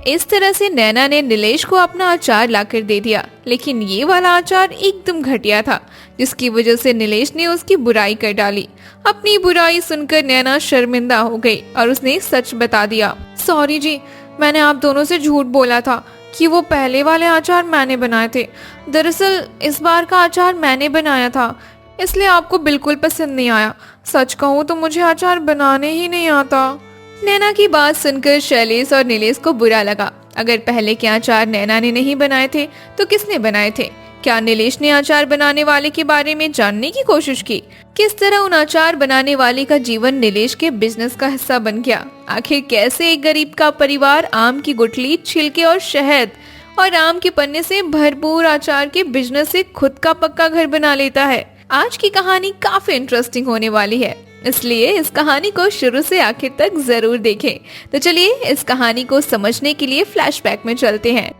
इस तरह से नैना ने नीलेश को अपना अचार लाकर दे दिया, लेकिन ये वाला अचार एकदम घटिया था, जिसकी वजह से नीलेश ने उसकी बुराई कर डाली। अपनी बुराई सुनकर नैना शर्मिंदा हो गई और उसने सच बता दिया। सॉरी जी, मैंने आप दोनों से झूठ बोला था कि वो पहले वाले अचार मैंने बनाए थे। दरअसल इस बार का अचार मैंने बनाया था, इसलिए आपको बिल्कुल पसंद नहीं आया। सच कहूँ तो मुझे अचार बनाने ही नहीं आता। नैना की बात सुनकर शैलेश और नीलेश को बुरा लगा। अगर पहले के अचार नैना ने नहीं बनाए थे तो किसने बनाए थे? क्या नीलेश ने अचार बनाने वाले के बारे में जानने की कोशिश की? किस तरह उन अचार बनाने वाले का जीवन नीलेश के बिजनेस का हिस्सा बन गया? आखिर कैसे एक गरीब का परिवार आम की गुठली, छिलके और शहद और आम के पन्ने से भरपूर अचार के बिजनेस से खुद का पक्का घर बना लेता है? आज की कहानी काफी इंटरेस्टिंग होने वाली है, इसलिए इस कहानी को शुरू से आखिर तक जरूर देखें। तो चलिए इस कहानी को समझने के लिए फ्लैशबैक में चलते हैं।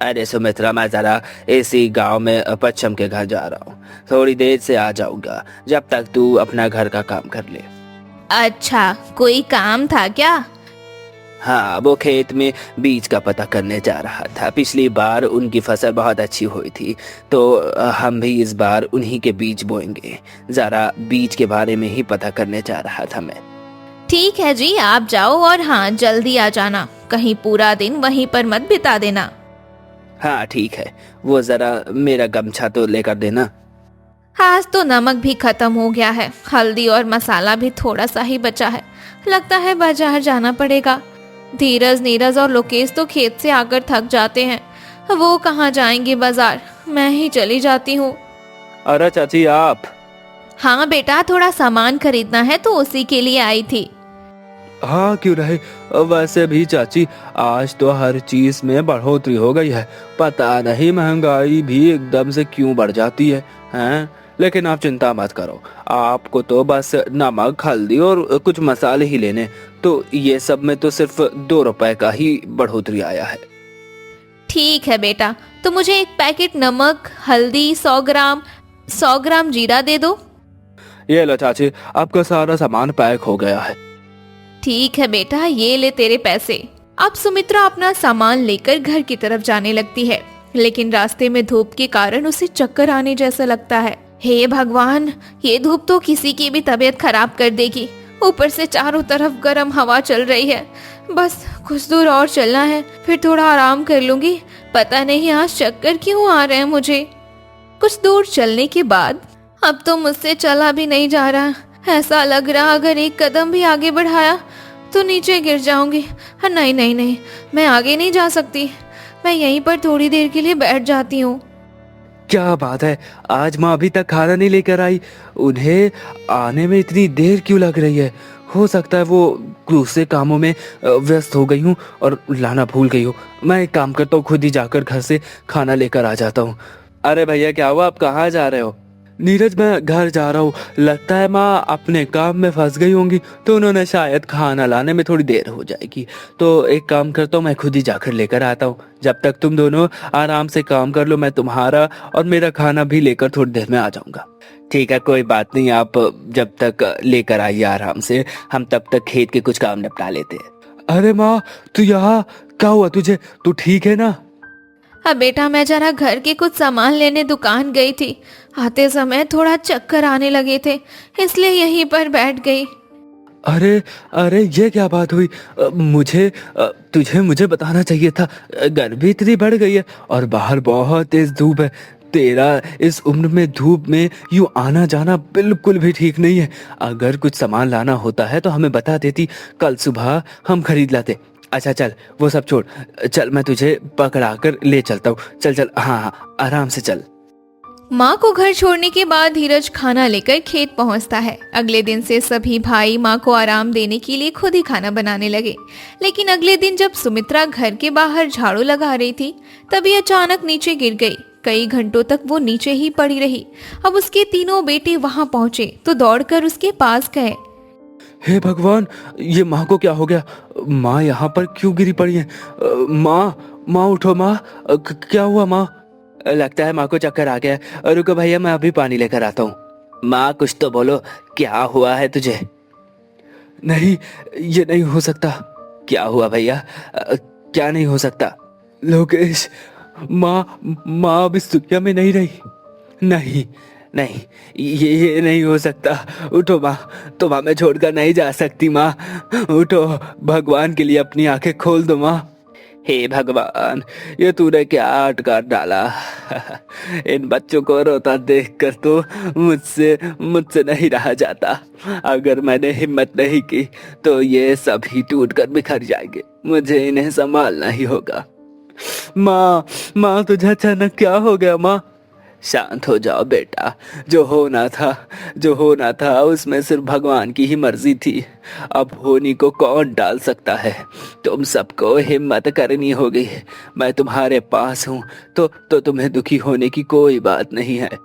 अरे सुमित्रा, मैं जरा इसी गांव में पच्छम के घर जा रहा हूँ, थोड़ी देर से आ जाऊंगा, जब तक तू अपना घर का काम कर ले। अच्छा, कोई काम था क्या? हाँ, वो खेत में बीज का पता करने जा रहा था। पिछली बार उनकी फसल बहुत अच्छी हुई थी, तो हम भी इस बार उन्हीं के बीज बोएंगे। जरा बीज के बारे में ही पता करने जा रहा था मैं। ठीक है जी, आप जाओ और हाँ जल्दी आ जाना, कहीं पूरा दिन वहीं पर मत बिता देना। हाँ ठीक है, वो जरा मेरा गमछा तो लेकर देना। आज तो नमक भी खत्म हो गया है, हल्दी और मसाला भी थोड़ा सा ही बचा है। लगता है बाजार जाना पड़ेगा। धीरज, नीरज और लोकेश तो खेत से आकर थक जाते हैं, वो कहाँ जाएंगे बाजार, मैं ही चली जाती हूँ। अरे चाची आप? हाँ बेटा, थोड़ा सामान खरीदना है तो उसी के लिए आई थी। हाँ क्यों रहे, वैसे भी चाची आज तो हर चीज में बढ़ोतरी हो गई है। पता नहीं महंगाई भी एकदम से क्यों बढ़ जाती है, हैं? लेकिन आप चिंता मत करो, आपको तो बस नमक, हल्दी और कुछ मसाले ही लेने, तो ये सब में तो सिर्फ 2 रुपए का ही बढ़ोतरी आया है। ठीक है बेटा, तो मुझे एक पैकेट नमक, हल्दी, 100 ग्राम जीरा दे दो। ये लो चाची, आपका सारा सामान पैक हो गया है। ठीक है बेटा, ये ले तेरे पैसे। अब सुमित्रा अपना सामान लेकर घर की तरफ जाने लगती है, लेकिन रास्ते में धूप के कारण उसे चक्कर आने जैसा लगता है। हे भगवान, ये धूप तो किसी की भी तबीयत खराब कर देगी। ऊपर से चारों तरफ गर्म हवा चल रही है। बस कुछ दूर और चलना है, फिर थोड़ा आराम कर लूंगी। पता नहीं आज चक्कर क्यों आ रहे हैं मुझे। कुछ दूर चलने के बाद अब तो मुझसे चला भी नहीं जा रहा। ऐसा लग रहा अगर एक कदम भी आगे बढ़ाया तो नीचे गिर जाऊंगी। नहीं नहीं नहीं, मैं आगे नहीं जा सकती। मैं यहीं पर थोड़ी देर के लिए बैठ जाती हूँ। क्या बात है, आज माँ अभी तक खाना नहीं लेकर आई? उन्हें आने में इतनी देर क्यों लग रही है? हो सकता है वो दूसरे कामों में व्यस्त हो गई हूँ और लाना भूल गई हूँ। मैं एक काम करता हूँ, खुद ही जाकर घर से खाना लेकर आ जाता हूँ। अरे भैया क्या हुआ, आप कहाँ जा रहे हो? नीरज, मैं घर जा रहा हूँ। लगता है माँ अपने काम में फंस गई होंगी, तो उन्होंने शायद खाना लाने में थोड़ी देर हो जाएगी। तो एक काम करता हूँ, मैं खुद ही जाकर लेकर आता हूँ। जब तक तुम दोनों आराम से काम कर लो, मैं तुम्हारा और मेरा खाना भी लेकर थोड़ी देर में आ जाऊंगा। ठीक है, कोई बात नहीं, आप जब तक लेकर आइए आराम से, हम तब तक खेत के कुछ काम निपटा लेते हैं। अरे माँ, तू यहाँ क्या हुआ तुझे? तू ठीक है ना? हाँ बेटा, मैं जरा घर के कुछ सामान लेने दुकान गई थी। आते समय थोड़ा चक्कर आने लगे थे, इसलिए यहीं पर बैठ गई। अरे अरे, ये क्या बात हुई? तुझे मुझे बताना चाहिए था। गर्मी इतनी बढ़ गई है और बाहर बहुत तेज धूप है। तेरा इस उम्र में धूप में यूं आना जाना बिल्कुल भी ठीक नहीं है। अगर कुछ सामान लाना होता है तो हमें बता देती, कल सुबह हम खरीद लाते। अच्छा चल, वो सब छोड़, चल मैं तुझे पकड़ा कर ले चलता हूँ। चल चल, हाँ हाँ, आराम से चल। माँ को घर छोड़ने के बाद धीरज खाना लेकर खेत पहुँचता है। अगले दिन से सभी भाई माँ को आराम देने के लिए खुद ही खाना बनाने लगे। लेकिन अगले दिन जब सुमित्रा घर के बाहर झाड़ू लगा रही थी, तभी अचानक नीचे गिर गई। कई घंटों तक वो नीचे ही पड़ी रही। अब उसके तीनों बेटे वहाँ पहुँचे तो दौड़कर उसके पास गए। हे भगवान, ये माँ को क्या हो गया? माँ यहाँ पर क्यों गिरी पड़ी है? माँ उठो माँ, क्या हुआ माँ? लगता है माँ को चक्कर आ गया। रुको भैया, मैं अभी पानी लेकर आता हूँ। माँ कुछ तो बोलो, क्या हुआ है तुझे? नहीं, ये नहीं हो सकता। क्या हुआ भैया? क्या नहीं हो सकता? लोकेश, माँ अब इस दुनिया में नहीं रही। नहीं नहीं, ये नहीं हो सकता। उठो माँ, तुम हमें छोड़कर नहीं जा सकती माँ। उठो, भगवान के लिए अपनी आंखें खोल दो माँ। हे भगवान, ये तूने क्या अटका डाला। इन बच्चों को रोता देखकर तो मुझसे नहीं रहा जाता। अगर मैंने हिम्मत नहीं की तो ये सभी टूटकर बिखर जाएंगे। मुझे इन्हें संभालना ही होगा। माँ तुझे अचानक क्या हो गया माँ? शांत हो जाओ बेटा। जो होना था उसमें सिर्फ भगवान की ही मर्जी थी। अब होनी को कौन टाल सकता है? तुम सबको हिम्मत करनी होगी। मैं तुम्हारे पास हूँ तो तुम्हें दुखी होने की कोई बात नहीं है।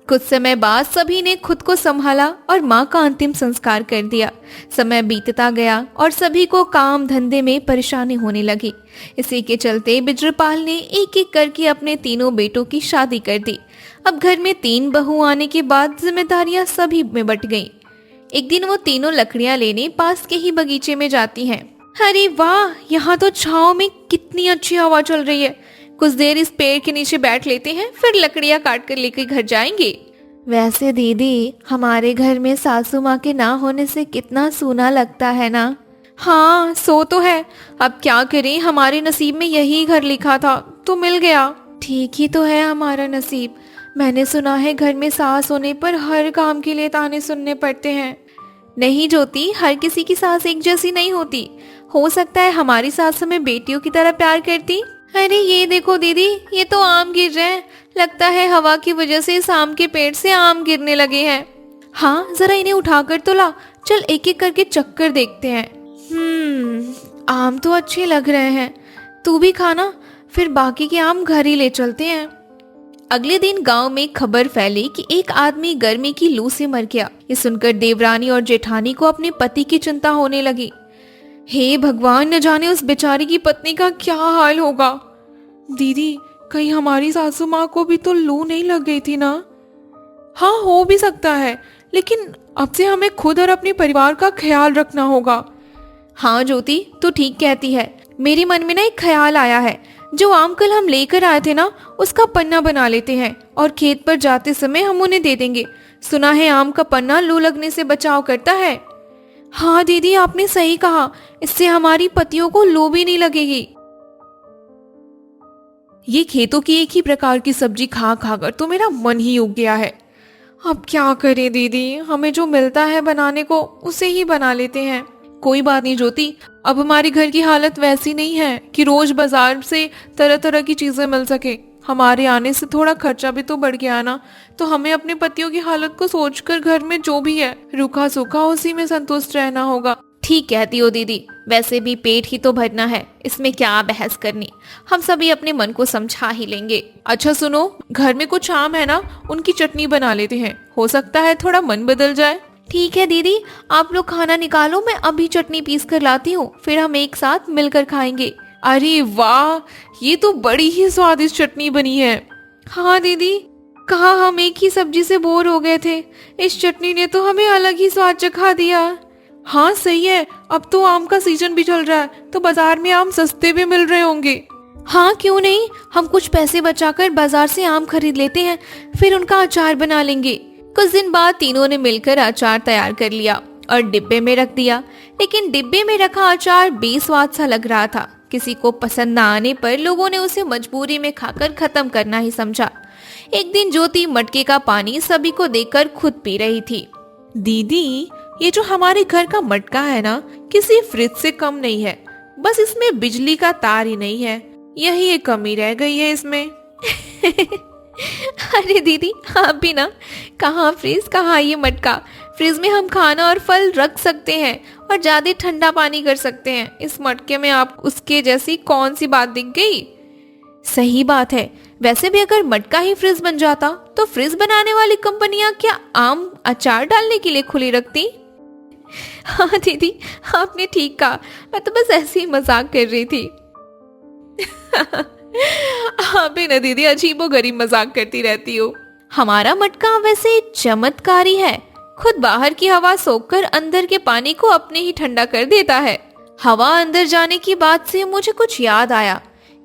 कुछ समय बाद सभी ने खुद को संभाला और माँ का अंतिम संस्कार कर दिया। समय बीतता गया और सभी को काम धंधे में परेशानी होने लगी। इसी के चलते बिजरपाल ने एक एक करके अपने तीनों बेटों की शादी कर दी। अब घर में 3 बहू आने के बाद जिम्मेदारियां सभी में बंट गईं। एक दिन वो तीनों लकड़ियां लेने पास के ही बगीचे में जाती हैं। अरे वाह, यहाँ तो छांव में कितनी अच्छी हवा चल रही है। कुछ देर इस पेड़ के नीचे बैठ लेते हैं, फिर लकड़ियां काट कर लेकर घर जाएंगे। वैसे दीदी, हमारे घर में सासू माँ के ना होने से कितना सूना लगता है ना। हाँ, सो तो है। अब क्या करें, हमारे नसीब में यही घर लिखा था तो मिल गया। ठीक ही तो है हमारा नसीब। मैंने सुना है घर में सास होने पर हर काम के लिए ताने सुनने पड़ते हैं। नहीं ज्योति, हर किसी की सास एक जैसी नहीं होती। हो सकता है हमारी सास हमें बेटियों की तरह प्यार करती। अरे ये देखो दीदी, ये तो आम गिर रहे हैं। लगता है हवा की वजह से इस आम के पेड़ से आम गिरने लगे हैं। हाँ, जरा इन्हें उठाकर तो ला। चल एक एक करके चक्कर देखते हैं। आम तो अच्छे लग रहे हैं। तू भी खाना, फिर बाकी के आम घर ही ले चलते हैं। अगले दिन गांव में खबर फैली कि एक आदमी गर्मी की लू से मर गया। ये सुनकर देवरानी और जेठानी को अपने पति की चिंता होने लगी। हे भगवान, न जाने उस बेचारी की पत्नी का क्या हाल होगा। दीदी, कहीं हमारी सासू माँ को भी तो लू नहीं लग गई थी ना? हाँ, हो भी सकता है, लेकिन अब से हमें खुद और अपने परिवार का ख्याल रखना होगा। हाँ ज्योति, तू ठीक कहती है। मेरे मन में ना एक ख्याल आया है। जो आम कल हम लेकर आए थे ना, उसका पन्ना बना लेते हैं और खेत पर जाते समय हम उन्हें दे देंगे। सुना है आम का पन्ना लू लगने से बचाव करता है। हाँ दीदी, आपने सही कहा। इससे हमारी पतियों को लू भी नहीं लगेगी। ये खेतों की एक ही प्रकार की सब्जी खा खाकर तो मेरा मन ही उग गया है। अब क्या करें दीदी, हमें जो मिलता है बनाने को उसे ही बना लेते हैं। कोई बात नहीं ज्योति, अब हमारी घर की हालत वैसी नहीं है कि रोज बाजार से तरह तरह की चीजें मिल सके। हमारे आने से थोड़ा खर्चा भी तो बढ़ गया ना, तो हमें अपने पतियों की हालत को सोचकर घर में जो भी है रूखा सूखा उसी में संतुष्ट रहना होगा। ठीक कहती हो दीदी, वैसे भी पेट ही तो भरना है, इसमें क्या बहस करनी। हम सभी अपने मन को समझा ही लेंगे। अच्छा सुनो, घर में कुछ आम है ना, उनकी चटनी बना लेते हैं। हो सकता है थोड़ा मन बदल जाए। ठीक है दीदी, आप लोग खाना निकालो, मैं अभी चटनी पीस कर लाती हूँ, फिर हम एक साथ मिलकर खाएंगे। अरे वाह, ये तो बड़ी ही स्वादिष्ट चटनी बनी है। हाँ दीदी, कहा हम एक ही सब्जी से बोर हो गए थे, इस चटनी ने तो हमें अलग ही स्वाद चखा दिया। हाँ सही है, अब तो आम का सीजन भी चल रहा है, तो बाजार में आम सस्ते भी मिल रहे होंगे। हाँ क्यों नहीं, हम कुछ पैसे बचाकर बाजार से आम खरीद लेते हैं, फिर उनका अचार बना लेंगे। कुछ दिन बाद तीनों ने मिलकर अचार तैयार कर लिया और डिब्बे में रख दिया। लेकिन डिब्बे में रखा अचार बेस्वाद सा लग रहा था। किसी को पसंद न आने पर लोगों ने उसे मजबूरी में खाकर खत्म करना ही समझा। एक दिन ज्योति मटके का पानी सभी को देकर खुद पी रही थी। दीदी, ये जो हमारे घर का मटका है ना, किसी फ्रिज से कम नहीं है, बस इसमें बिजली का तार ही नहीं है, यही एक कमी रह गई है इसमें। अरे दीदी, आप भी ना, कहाँ फ्रिज कहाँ ये मटका। फ्रिज में हम खाना और फल रख सकते हैं और ज्यादा ठंडा पानी कर सकते हैं। इस मटके में आप उसके जैसी कौन सी बात दिख गई। सही बात है, वैसे भी अगर मटका ही फ्रिज बन जाता तो फ्रिज बनाने वाली कंपनियां क्या आम अचार डालने के लिए खुली रखती। हाँ दीदी, आपने ठीक कहा, मैं तो बस ऐसे ही मजाक कर रही थी। हाँ भी ना दीदी, अजीबोगरीब मजाक करती रहती हो। हमारा मटका वैसे चमत्कारी है, खुद बाहर की हवा सोखकर अंदर के पानी को अपने ही ठंडा कर देता है। हवा अंदर जाने की बात से मुझे कुछ याद आया।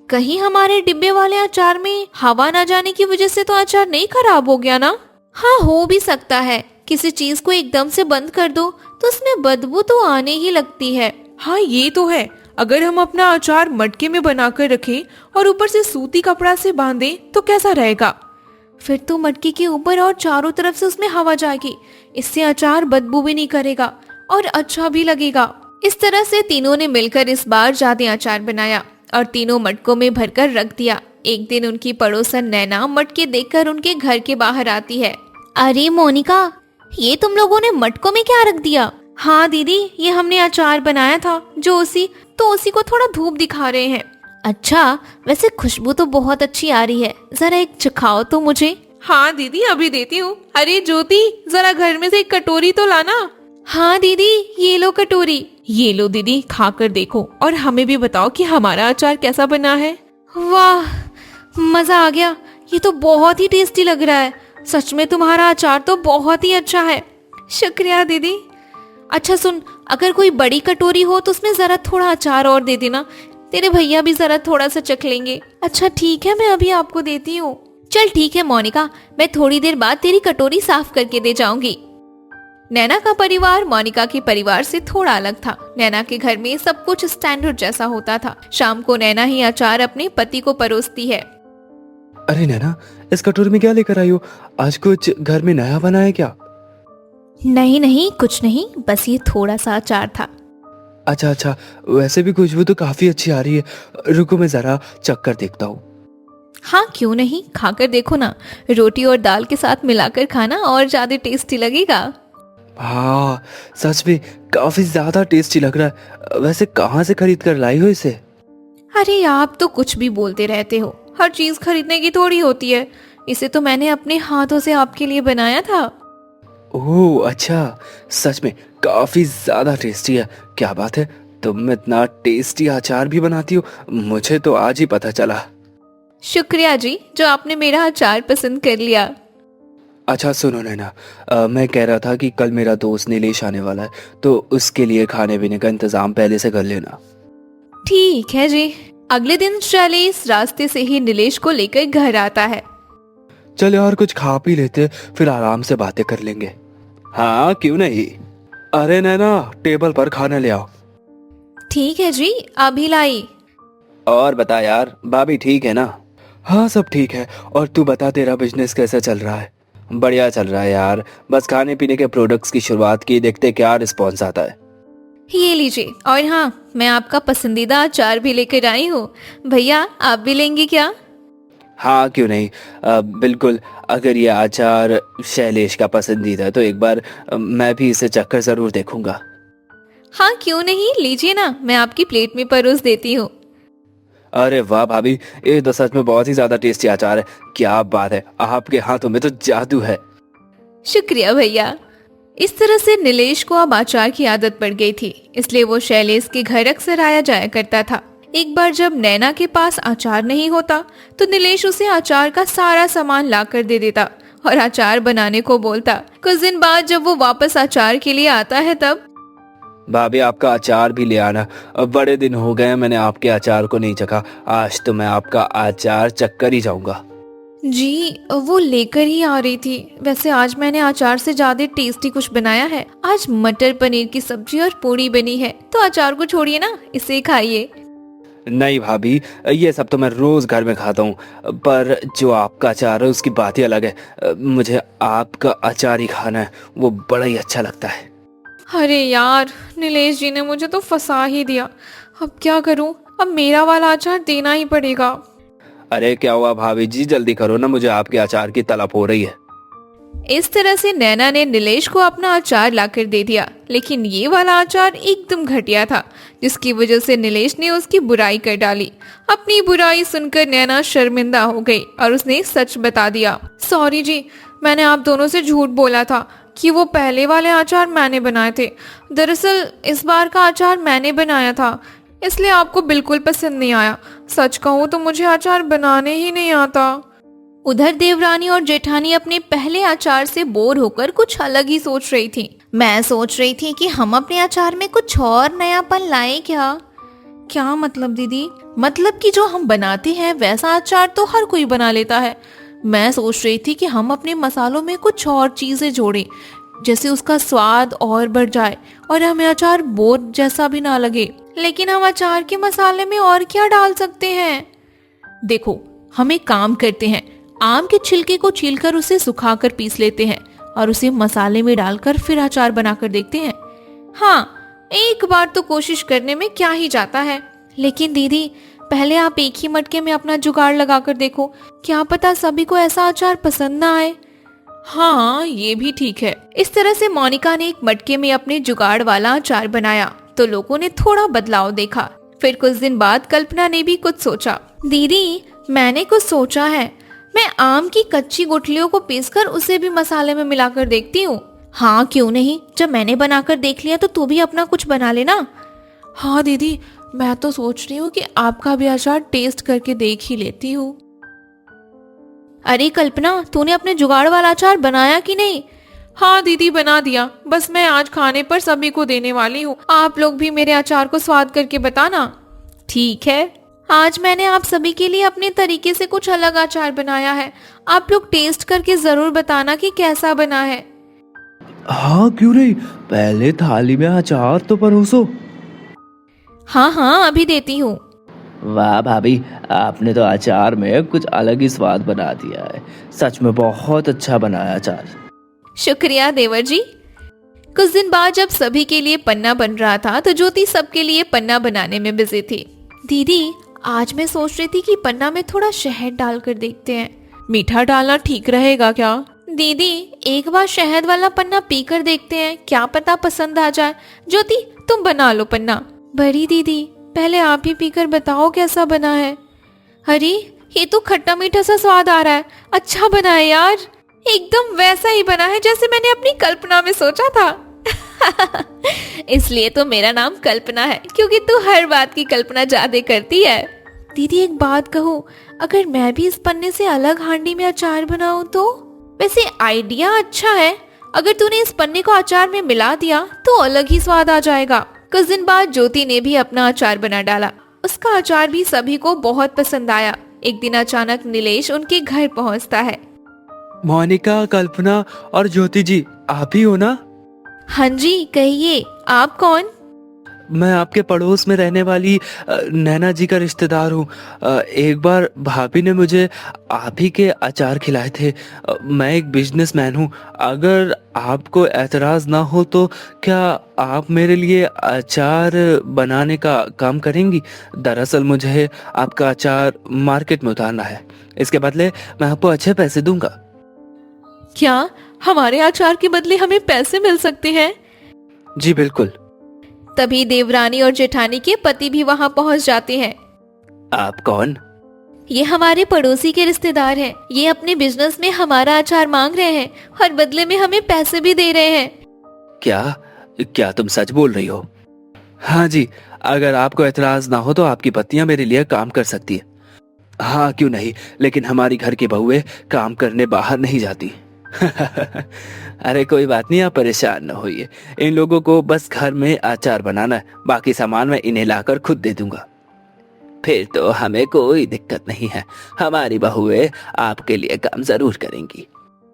कहीं हमारे डिब्बे वाले अचार में हवा ना जाने की वजह से तो अचार नहीं खराब हो गया ना? हाँ, हो भी सकता है। किसी चीज को एकदम से बंद कर दो तो उसमें बदबू तो आने ही लगती है। हाँ, ये तो है। अगर हम अपना अचार मटके में बनाकर रखें और ऊपर से सूती कपड़ा से बांधें तो कैसा रहेगा? फिर तो मटके के ऊपर और चारों तरफ से उसमें हवा जाएगी। इससे अचार बदबू भी नहीं करेगा और अच्छा भी लगेगा। इस तरह से तीनों ने मिलकर इस बार ज्यादा अचार बनाया और तीनों मटकों में भरकर रख दिया। एक दिन उनकी पड़ोसन नैना मटके देखकर उनके घर के बाहर आती है। अरे मोनिका, ये तुम लोगों ने मटकों में क्या रख दिया? हाँ दीदी, ये हमने अचार बनाया था जो उसी को थोड़ा धूप दिखा रहे हैं। अच्छा, वैसे खुशबू तो बहुत अच्छी आ रही है, जरा एक चखाओ तो मुझे। हाँ दीदी, अभी देती हूँ। अरे ज्योति, जरा घर में से एक कटोरी तो लाना। हाँ दीदी, ये लो कटोरी। ये लो दीदी, खाकर देखो और हमें भी बताओ कि हमारा अचार कैसा बना है। वाह, मजा आ गया। ये तो बहुत ही टेस्टी लग रहा है। सच में तुम्हारा अचार तो बहुत ही अच्छा है। शुक्रिया दीदी। अच्छा सुन, अगर कोई बड़ी कटोरी हो तो उसमें जरा थोड़ा अचार और दे देना। तेरे भैया भी जरा थोड़ा सा चख लेंगे। अच्छा ठीक है, मैं अभी आपको देती हूँ। चल ठीक है मोनिका, मैं थोड़ी देर बाद तेरी कटोरी साफ करके दे जाऊंगी। नैना का परिवार मोनिका के परिवार से थोड़ा अलग था। नैना के घर में सब कुछ स्टैंडर्ड जैसा होता था। शाम को नैना ही अचार अपने पति को परोसती है। अरे नैना, इस कटोरी में क्या लेकर आई हो? आज कुछ घर में नया बना है क्या? नहीं नहीं, कुछ नहीं, बस ये थोड़ा सा अचार था। अच्छा अच्छा, वैसे भी खुशबू तो काफी अच्छी आ रही है। रुको मैं जरा चख कर देखता हूँ। हाँ क्यों नहीं, खाकर देखो ना। रोटी और दाल के साथ मिलाकर खाना और ज्यादा टेस्टी लगेगा। हाँ, सच में काफी ज्यादा टेस्टी लग रहा है। वैसे कहाँ से खरीद कर लाई हो इसे? अरे आप तो कुछ भी बोलते रहते हो। हर चीज खरीदने की थोड़ी होती है। इसे तो मैंने अपने हाथों से आपके लिए बनाया था। ओह अच्छा, सच में काफी ज्यादा टेस्टी है। क्या बात है, तुम इतना टेस्टी अचार भी बनाती हो? मुझे तो आज ही पता चला। शुक्रिया जी, जो आपने मेरा अचार पसंद कर लिया। अच्छा सुनो नैना, मैं कह रहा था कि कल मेरा दोस्त नीलेश आने वाला है, तो उसके लिए खाने पीने का इंतजाम पहले से कर लेना। ठीक है जी। अगले दिन शैलेश रास्ते से ही नीलेश को लेकर घर आता है। चल यार, कुछ खा पी लेते, फिर आराम से बातें कर लेंगे। हाँ क्यों नहीं। अरे नैना, टेबल पर खाना ले आओ। ठीक है जी, अभी लाई। और बता यार, भाभी ठीक है ना? हाँ सब ठीक है। और तू बता, तेरा बिजनेस कैसा चल रहा है? बढ़िया चल रहा है यार, बस खाने पीने के प्रोडक्ट्स की शुरुआत की, देखते क्या रिस्पॉन्स आता है। ये लीजिए। और हाँ, मैं आपका पसंदीदा अचार भी लेकर आई हूँ। भैया आप भी लेंगे क्या? हाँ क्यों नहीं, बिल्कुल। अगर ये अचार शैलेश का पसंदीदा है तो एक बार मैं भी इसे चखकर जरूर देखूंगा। हाँ क्यों नहीं, लीजिए ना, मैं आपकी प्लेट में परोस देती हूँ। अरे वाह भाभी, ये तो सच में बहुत ही ज्यादा टेस्टी अचार है। क्या बात है, आपके हाथों में तो जादू है। शुक्रिया भैया। इस तरह से नीलेश को अब अचार की आदत पड़ गई थी, इसलिए वो शैलेश के घर अक्सर आया जाया करता था। एक बार जब नैना के पास अचार नहीं होता तो नीलेश उसे अचार का सारा सामान ला कर दे देता और अचार बनाने को बोलता। कुछ दिन बाद जब वो वापस अचार के लिए आता है तब, भाभी आपका अचार भी ले आना। अब बड़े दिन हो गए मैंने आपके अचार को नहीं चखा। आज तो मैं आपका अचार चखकर ही जाऊंगा। जी वो लेकर ही आ रही थी। वैसे आज मैंने अचार से ज्यादा टेस्टी कुछ बनाया है। आज मटर पनीर की सब्जी और पूरी बनी है, तो अचार को छोड़िए ना, इसे खाइए। नहीं भाभी, ये सब तो मैं रोज घर में खाता हूँ, पर जो आपका अचार है उसकी बात ही अलग है। मुझे आपका अचार ही खाना है, वो बड़ा ही अच्छा लगता है। अरे यार, नीलेश जी ने मुझे तो फंसा ही दिया। अब क्या करूं? अब मेरा वाला अचार देना ही पड़ेगा। अरे क्या हुआ भाभी जी, जल्दी करो ना, मुझे आपके अचार की तलब हो रही है। इस तरह से नैना ने नीलेश को अपना अचार लाकर दे दिया, लेकिन ये वाला अचार एकदम घटिया था, जिसकी वजह से नीलेश ने उसकी बुराई कर डाली। अपनी बुराई सुनकर नैना शर्मिंदा हो गई और उसने सच बता दिया। सॉरी जी, मैंने आप दोनों से झूठ बोला था कि वो पहले वाले अचार मैंने बनाए थे। दरअसल इस बार का अचार मैंने बनाया था, इसलिए आपको बिल्कुल पसंद नहीं आया। सच कहूँ तो मुझे अचार बनाने ही नहीं आता। उधर देवरानी और जेठानी अपने पहले अचार से बोर होकर कुछ अलग ही सोच रही थी। मैं सोच रही थी कि हम अपने अचार में कुछ और नयापन लाएं क्या। क्या मतलब दीदी? मतलब कि जो हम बनाते हैं वैसा अचार तो हर कोई बना लेता है। मैं सोच रही थी कि हम अपने मसालों में कुछ और चीजें जोड़ें, जैसे उसका स्वाद और बढ़ जाए और हमें अचार बोर जैसा भी ना लगे। लेकिन हम अचार के मसाले में और क्या डाल सकते हैं? देखो, हम एक काम करते हैं, आम के छिलके को छीलकर उसे सुखाकर पीस लेते हैं और उसे मसाले में डालकर फिर अचार बनाकर देखते हैं। हाँ, एक बार तो कोशिश करने में क्या ही जाता है। लेकिन दीदी, पहले आप एक ही मटके में अपना जुगाड़ लगाकर देखो, क्या पता सभी को ऐसा अचार पसंद ना आए। हाँ, ये भी ठीक है। इस तरह से मोनिका ने एक मटके में अपने जुगाड़ वाला अचार बनाया तो लोगों ने थोड़ा बदलाव देखा। फिर कुछ दिन बाद कल्पना ने भी कुछ सोचा। दीदी, मैंने कुछ सोचा है, मैं आम की कच्ची गुठलियों को पीसकर उसे भी मसाले में मिलाकर देखती हूँ। हाँ, क्यों नहीं? जब मैंने बनाकर देख लिया तो तू भी अपना कुछ बना लेना। हाँ दीदी, मैं तो सोच रही हूँ कि आपका भी अचार टेस्ट करके देख ही लेती हूँ। अरे कल्पना, तूने अपने जुगाड़ वाला अचार बनाया कि नहीं? हाँ दीदी, बना दिया। बस मैं आज खाने पर सभी को देने वाली हूँ। आप लोग भी मेरे अचार को स्वाद करके बताना। ठीक है। आज मैंने आप सभी के लिए अपने तरीके से कुछ अलग अचार बनाया है। आप लोग टेस्ट करके जरूर बताना कि कैसा बना है। हाँ क्यों नहीं, पहले थाली में अचार तो परोसो। हाँ हाँ, अभी देती हूँ। वाह भाभी, आपने तो अचार में कुछ अलग ही स्वाद बना दिया है। सच में बहुत अच्छा बनाया अचार। शुक्रिया देवर जी। कुछ दिन बाद जब सभी के लिए पन्ना बन रहा था तो ज्योति सबके लिए पन्ना बनाने में बिजी थी। दीदी, आज मैं सोच रही थी कि पन्ना में थोड़ा शहद डालकर देखते हैं। मीठा डालना ठीक रहेगा क्या? दीदी, एक बार शहद वाला पन्ना पीकर देखते हैं, क्या पता पसंद आ जाए। ज्योति, तुम बना लो पन्ना। बड़ी दीदी, पहले आप ही पीकर बताओ कैसा बना है। अरे, ये तो खट्टा मीठा सा स्वाद आ रहा है। अच्छा बना है यार, एकदम वैसा ही बना है जैसे मैंने अपनी कल्पना में सोचा था। इसलिए तो मेरा नाम कल्पना है, क्योंकि तू हर बात की कल्पना ज्यादा करती है। दीदी, एक बात कहूँ, अगर मैं भी इस पन्ने से अलग हांडी में अचार बनाऊं तो? वैसे आइडिया अच्छा है, अगर तूने इस पन्ने को अचार में मिला दिया तो अलग ही स्वाद आ जाएगा। कुछ दिन बाद ज्योति ने भी अपना अचार बना डाला। उसका अचार भी सभी को बहुत पसंद आया। एक दिन अचानक नीलेश उनके घर पहुंचता है। मोनिका, कल्पना और ज्योति जी, आप ही हो ना? हाँ जी, कहिए, आप कौन? मैं आपके पड़ोस में रहने वाली नैना जी का रिश्तेदार हूँ। एक बार भाभी ने मुझे आप ही के अचार खिलाए थे। मैं एक बिजनेसमैन हूँ। अगर आपको एतराज ना हो तो क्या आप मेरे लिए अचार बनाने का काम करेंगी? दरअसल मुझे आपका अचार मार्केट में उतारना है। इसके बदले मैं आपको अच्छे पैसे दूंगा। क्या हमारे अचार के बदले हमें पैसे मिल सकते हैं? जी बिल्कुल। तभी देवरानी और जेठानी के पति भी वहाँ पहुँच जाते हैं। आप कौन? ये हमारे पड़ोसी के रिश्तेदार हैं। ये अपने बिजनेस में हमारा अचार मांग रहे हैं और बदले में हमें पैसे भी दे रहे हैं। क्या तुम सच बोल रही हो? हाँ जी, अगर आपको एतराज ना हो तो आपकी पत्नियां मेरे लिए काम कर सकती है। हाँ क्यों नहीं, लेकिन हमारी घर की बहुएं काम करने बाहर नहीं जाती। अरे कोई बात नहीं, आप परेशान न होइए। इन लोगों को बस घर में अचार बनाना है, बाकी सामान मैं इन्हें लाकर खुद दे दूंगा। फिर तो हमें कोई दिक्कत नहीं है, हमारी बहुएं आपके लिए काम जरूर करेंगी।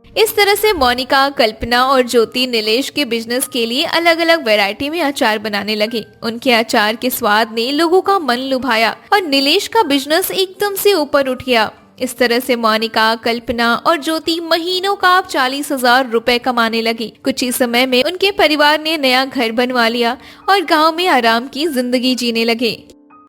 इस तरह से मोनिका, कल्पना और ज्योति नीलेश के बिजनेस के लिए अलग अलग वैरायटी में अचार बनाने लगे। उनके अचार के स्वाद ने लोगों का मन लुभाया और नीलेश का बिजनेस एकदम से ऊपर उठ गया। इस तरह से मोनिका, कल्पना और ज्योति महीनों का 40,000 रुपए कमाने लगी। कुछ ही समय में उनके परिवार ने नया घर बनवा लिया और गांव में आराम की जिंदगी जीने लगे।